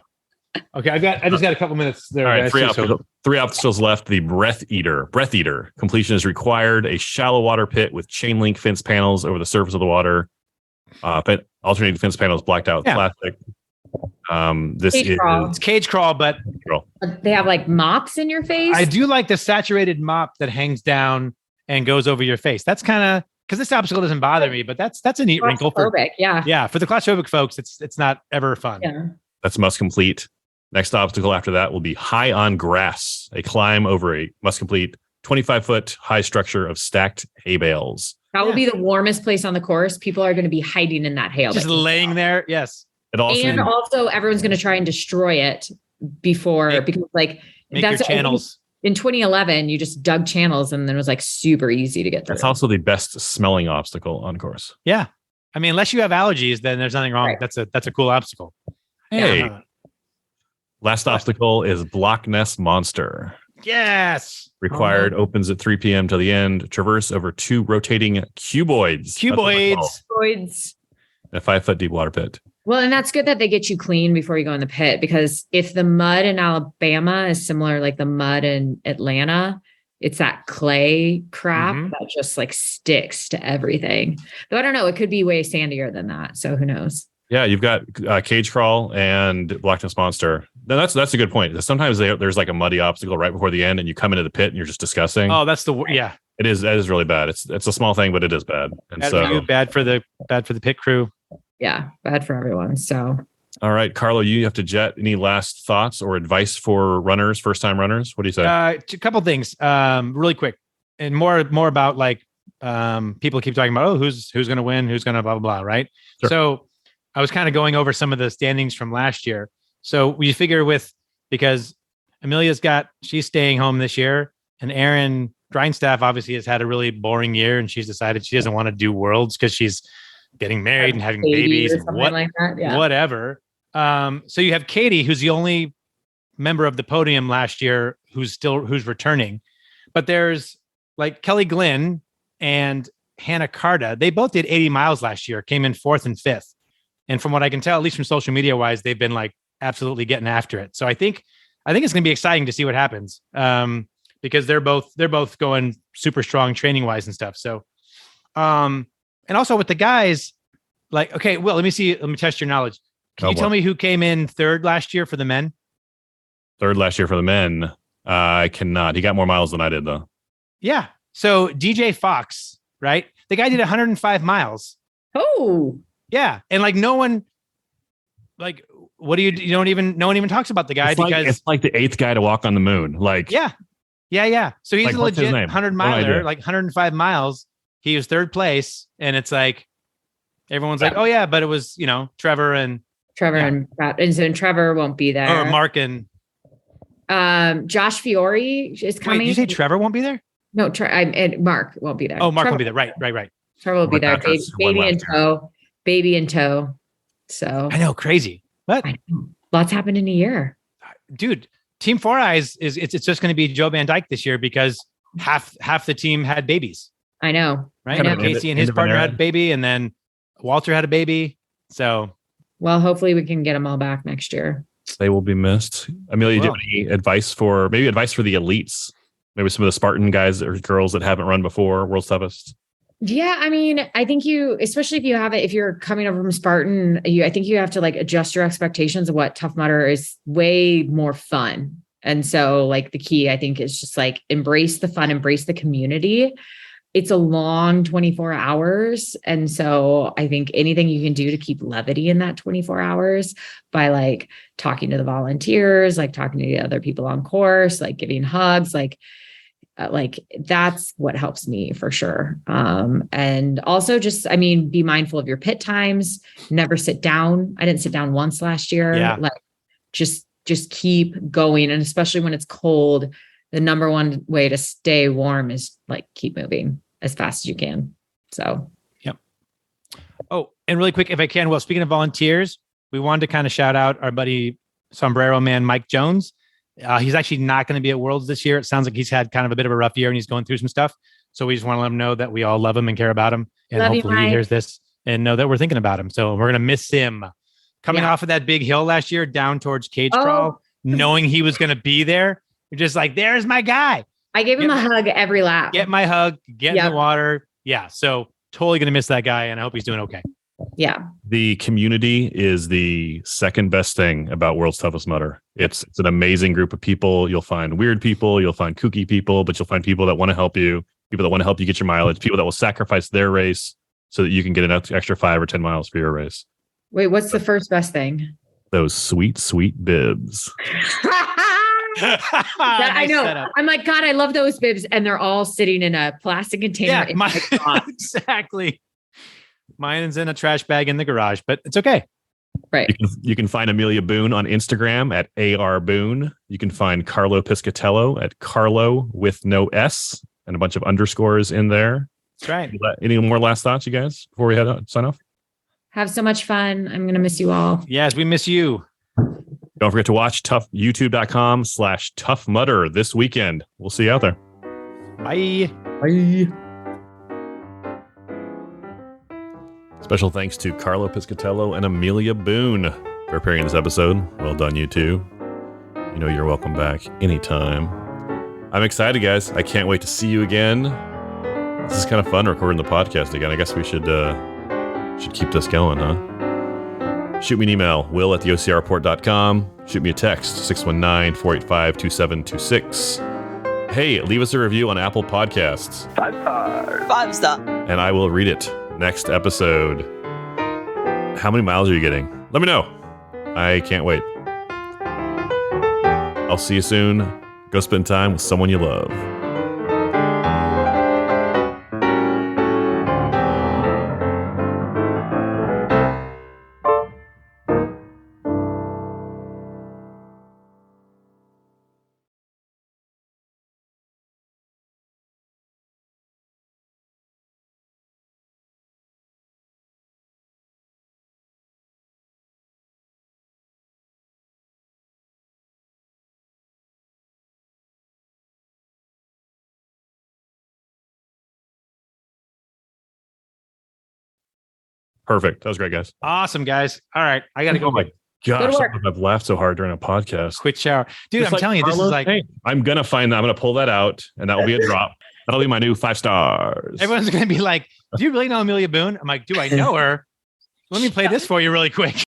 Okay. I just got a couple minutes there. All right. Three obstacles left. The breath eater. Completion is required. A shallow water pit with chain link fence panels over the surface of the water. Alternating fence panels blacked out with plastic. It's cage crawl, but they have like mops in your face. I do like the saturated mop that hangs down and goes over your face. That's kind of because this obstacle doesn't bother me, but that's a neat wrinkle for for the claustrophobic folks. It's not ever fun. Yeah. That's must complete. Next obstacle after that will be high on grass, a climb over a must complete 25-foot high structure of stacked hay bales. That will be the warmest place on the course. People are going to be hiding in that hail. Just laying there. Yes. Also everyone's going to try and destroy it before because like that's channels. In 2011, you just dug channels and then it was like super easy to get through. That's also the best smelling obstacle on course. Yeah. I mean, unless you have allergies, then there's nothing wrong. Right. That's a cool obstacle. Hey. Yeah. Last obstacle is Block Ness Monster. Yes. Required opens at 3 p.m. to the end. Traverse over 2 rotating cuboids. A 5-foot deep water pit. Well, and that's good that they get you clean before you go in the pit, because if the mud in Alabama is similar, like the mud in Atlanta, it's that clay crap that just like sticks to everything. Though I don't know, it could be way sandier than that. So who knows? Yeah, you've got cage crawl and Block Ness Monster. No, that's a good point. Sometimes there's like a muddy obstacle right before the end, and you come into the pit and you're just disgusting. Oh, that's It is really bad. It's a small thing, but it is bad. And bad for the pit crew. Yeah, bad for everyone. So, all right, Carlo, you have to jet. Any last thoughts or advice for runners, first time runners? What do you say? A couple things, really quick, and more about like people keep talking about who's going to win, who's going to blah blah blah, right? Sure. So I was kind of going over some of the standings from last year. So we figure because she's staying home this year, and Erin Grindstaff obviously has had a really boring year, and she's decided she doesn't want to do worlds because she's getting married and having babies and whatever. So you have Katie, who's the only member of the podium last year who's returning, but there's like Kelly Glynn and Hannah Carta. They both did 80 miles last year, came in 4th and 5th. And from what I can tell, at least from social media wise, they've been like absolutely getting after it. So I think it's going to be exciting to see what happens. Because they're both going super strong training wise and stuff. So, And also with the guys, like, okay, Will, let me test your knowledge. Can you tell me who came in third last year for the men? Third last year for the men. I cannot. He got more miles than I did, though. Yeah. So DJ Fox, right? The guy did 105 miles. Oh, yeah. And like no one, like, what do no one even talks about the guy because it's like the 8th guy to walk on the moon. Like, yeah. So he's like, a legit 100 miler, like 105 miles. He was third place. And it's like, everyone's like, oh yeah, but it was, Trevor and so Trevor won't be there. Or Mark and Josh Fiore is coming. Wait, did you say Trevor won't be there? No, and Mark won't be there. Oh, Mark Trevor won't be there. Right. Trevor will be there. Baby in tow. So I know, crazy. What? I know. Lots happened in a year. Dude, Team Four Eyes it's just going to be Joe Van Dyke this year because half the team had babies. I know. Right. I know. Casey and his partner had a baby, and then Walter had a baby. So well, hopefully we can get them all back next year. They will be missed. Amelia, do you have any advice for the elites? Maybe some of the Spartan guys or girls that haven't run before, World's Toughest? Yeah, I mean, I think especially if you're coming over from Spartan, I think you have to like adjust your expectations of what Tough Mudder is. Way more fun. And so like the key, I think, is just like embrace the fun, embrace the community. It's a long 24 hours. And so I think anything you can do to keep levity in that 24 hours by like talking to the volunteers, like talking to the other people on course, like giving hugs, like that's what helps me for sure. And also just, be mindful of your pit times, never sit down. I didn't sit down once last year. Yeah. Like just keep going. And especially when it's cold, the number one way to stay warm is like keep moving as fast as you can. So, yep. Oh, and really quick, if I can, well, speaking of volunteers, we wanted to kind of shout out our buddy Sombrero Man, Mike Jones. He's actually not going to be at Worlds this year. It sounds like he's had kind of a bit of a rough year and he's going through some stuff. So we just want to let him know that we all love him and care about him. And hopefully he hears this and know that we're thinking about him. So we're going to miss him coming off of that big hill last year down towards Cage Crawl, knowing he was going to be there. You're just like, there's my guy. I gave him a hug every lap. Get my hug, get in the water. Yeah. So totally going to miss that guy. And I hope he's doing okay. Yeah. The community is the second best thing about World's Toughest Mudder. It's an amazing group of people. You'll find weird people, you'll find kooky people, but you'll find people that want to help you, people that want to help you get your mileage, people that will sacrifice their race so that you can get an extra 5 or 10 miles for your race. Wait, what's the first best thing? Those sweet, sweet bibs. I know. Setup. I'm like, God, I love those bibs. And they're all sitting in a plastic container. Yeah, exactly. Mine's in a trash bag in the garage, but it's okay. Right. You can find Amelia Boone on Instagram at AR Boone. You can find Carlo Piscitello at Carlo with no S and a bunch of underscores in there. That's right. Any more last thoughts, you guys, before we sign off? Have so much fun. I'm going to miss you all. Yes, we miss you. Don't forget to watch youtube.com/Tough Mudder this weekend. We'll see you out there. Bye. Bye. Special thanks to Carlo Piscitello and Amelia Boone for appearing in this episode. Well done, you two. You know you're welcome back anytime. I'm excited, guys. I can't wait to see you again. This is kind of fun recording the podcast again. I guess we should keep this going, huh? Shoot me an email, will@theocrreport.com. Shoot me a text, 619-485-2726. Hey, leave us a review on Apple Podcasts. 5 stars. 5 star. And I will read it next episode. How many miles are you getting? Let me know. I can't wait. I'll see you soon. Go spend time with someone you love. Perfect. That was great, guys. Awesome, guys. All right. I got to go. Oh my gosh. I've laughed so hard during a podcast. Quick shower. Dude, I'm telling you, this is like, hey, I'm going to pull that out and that will be a drop. That'll be my new 5 stars. Everyone's going to be like, do you really know Amelia Boone? I'm like, do I know her? Let me play this for you really quick.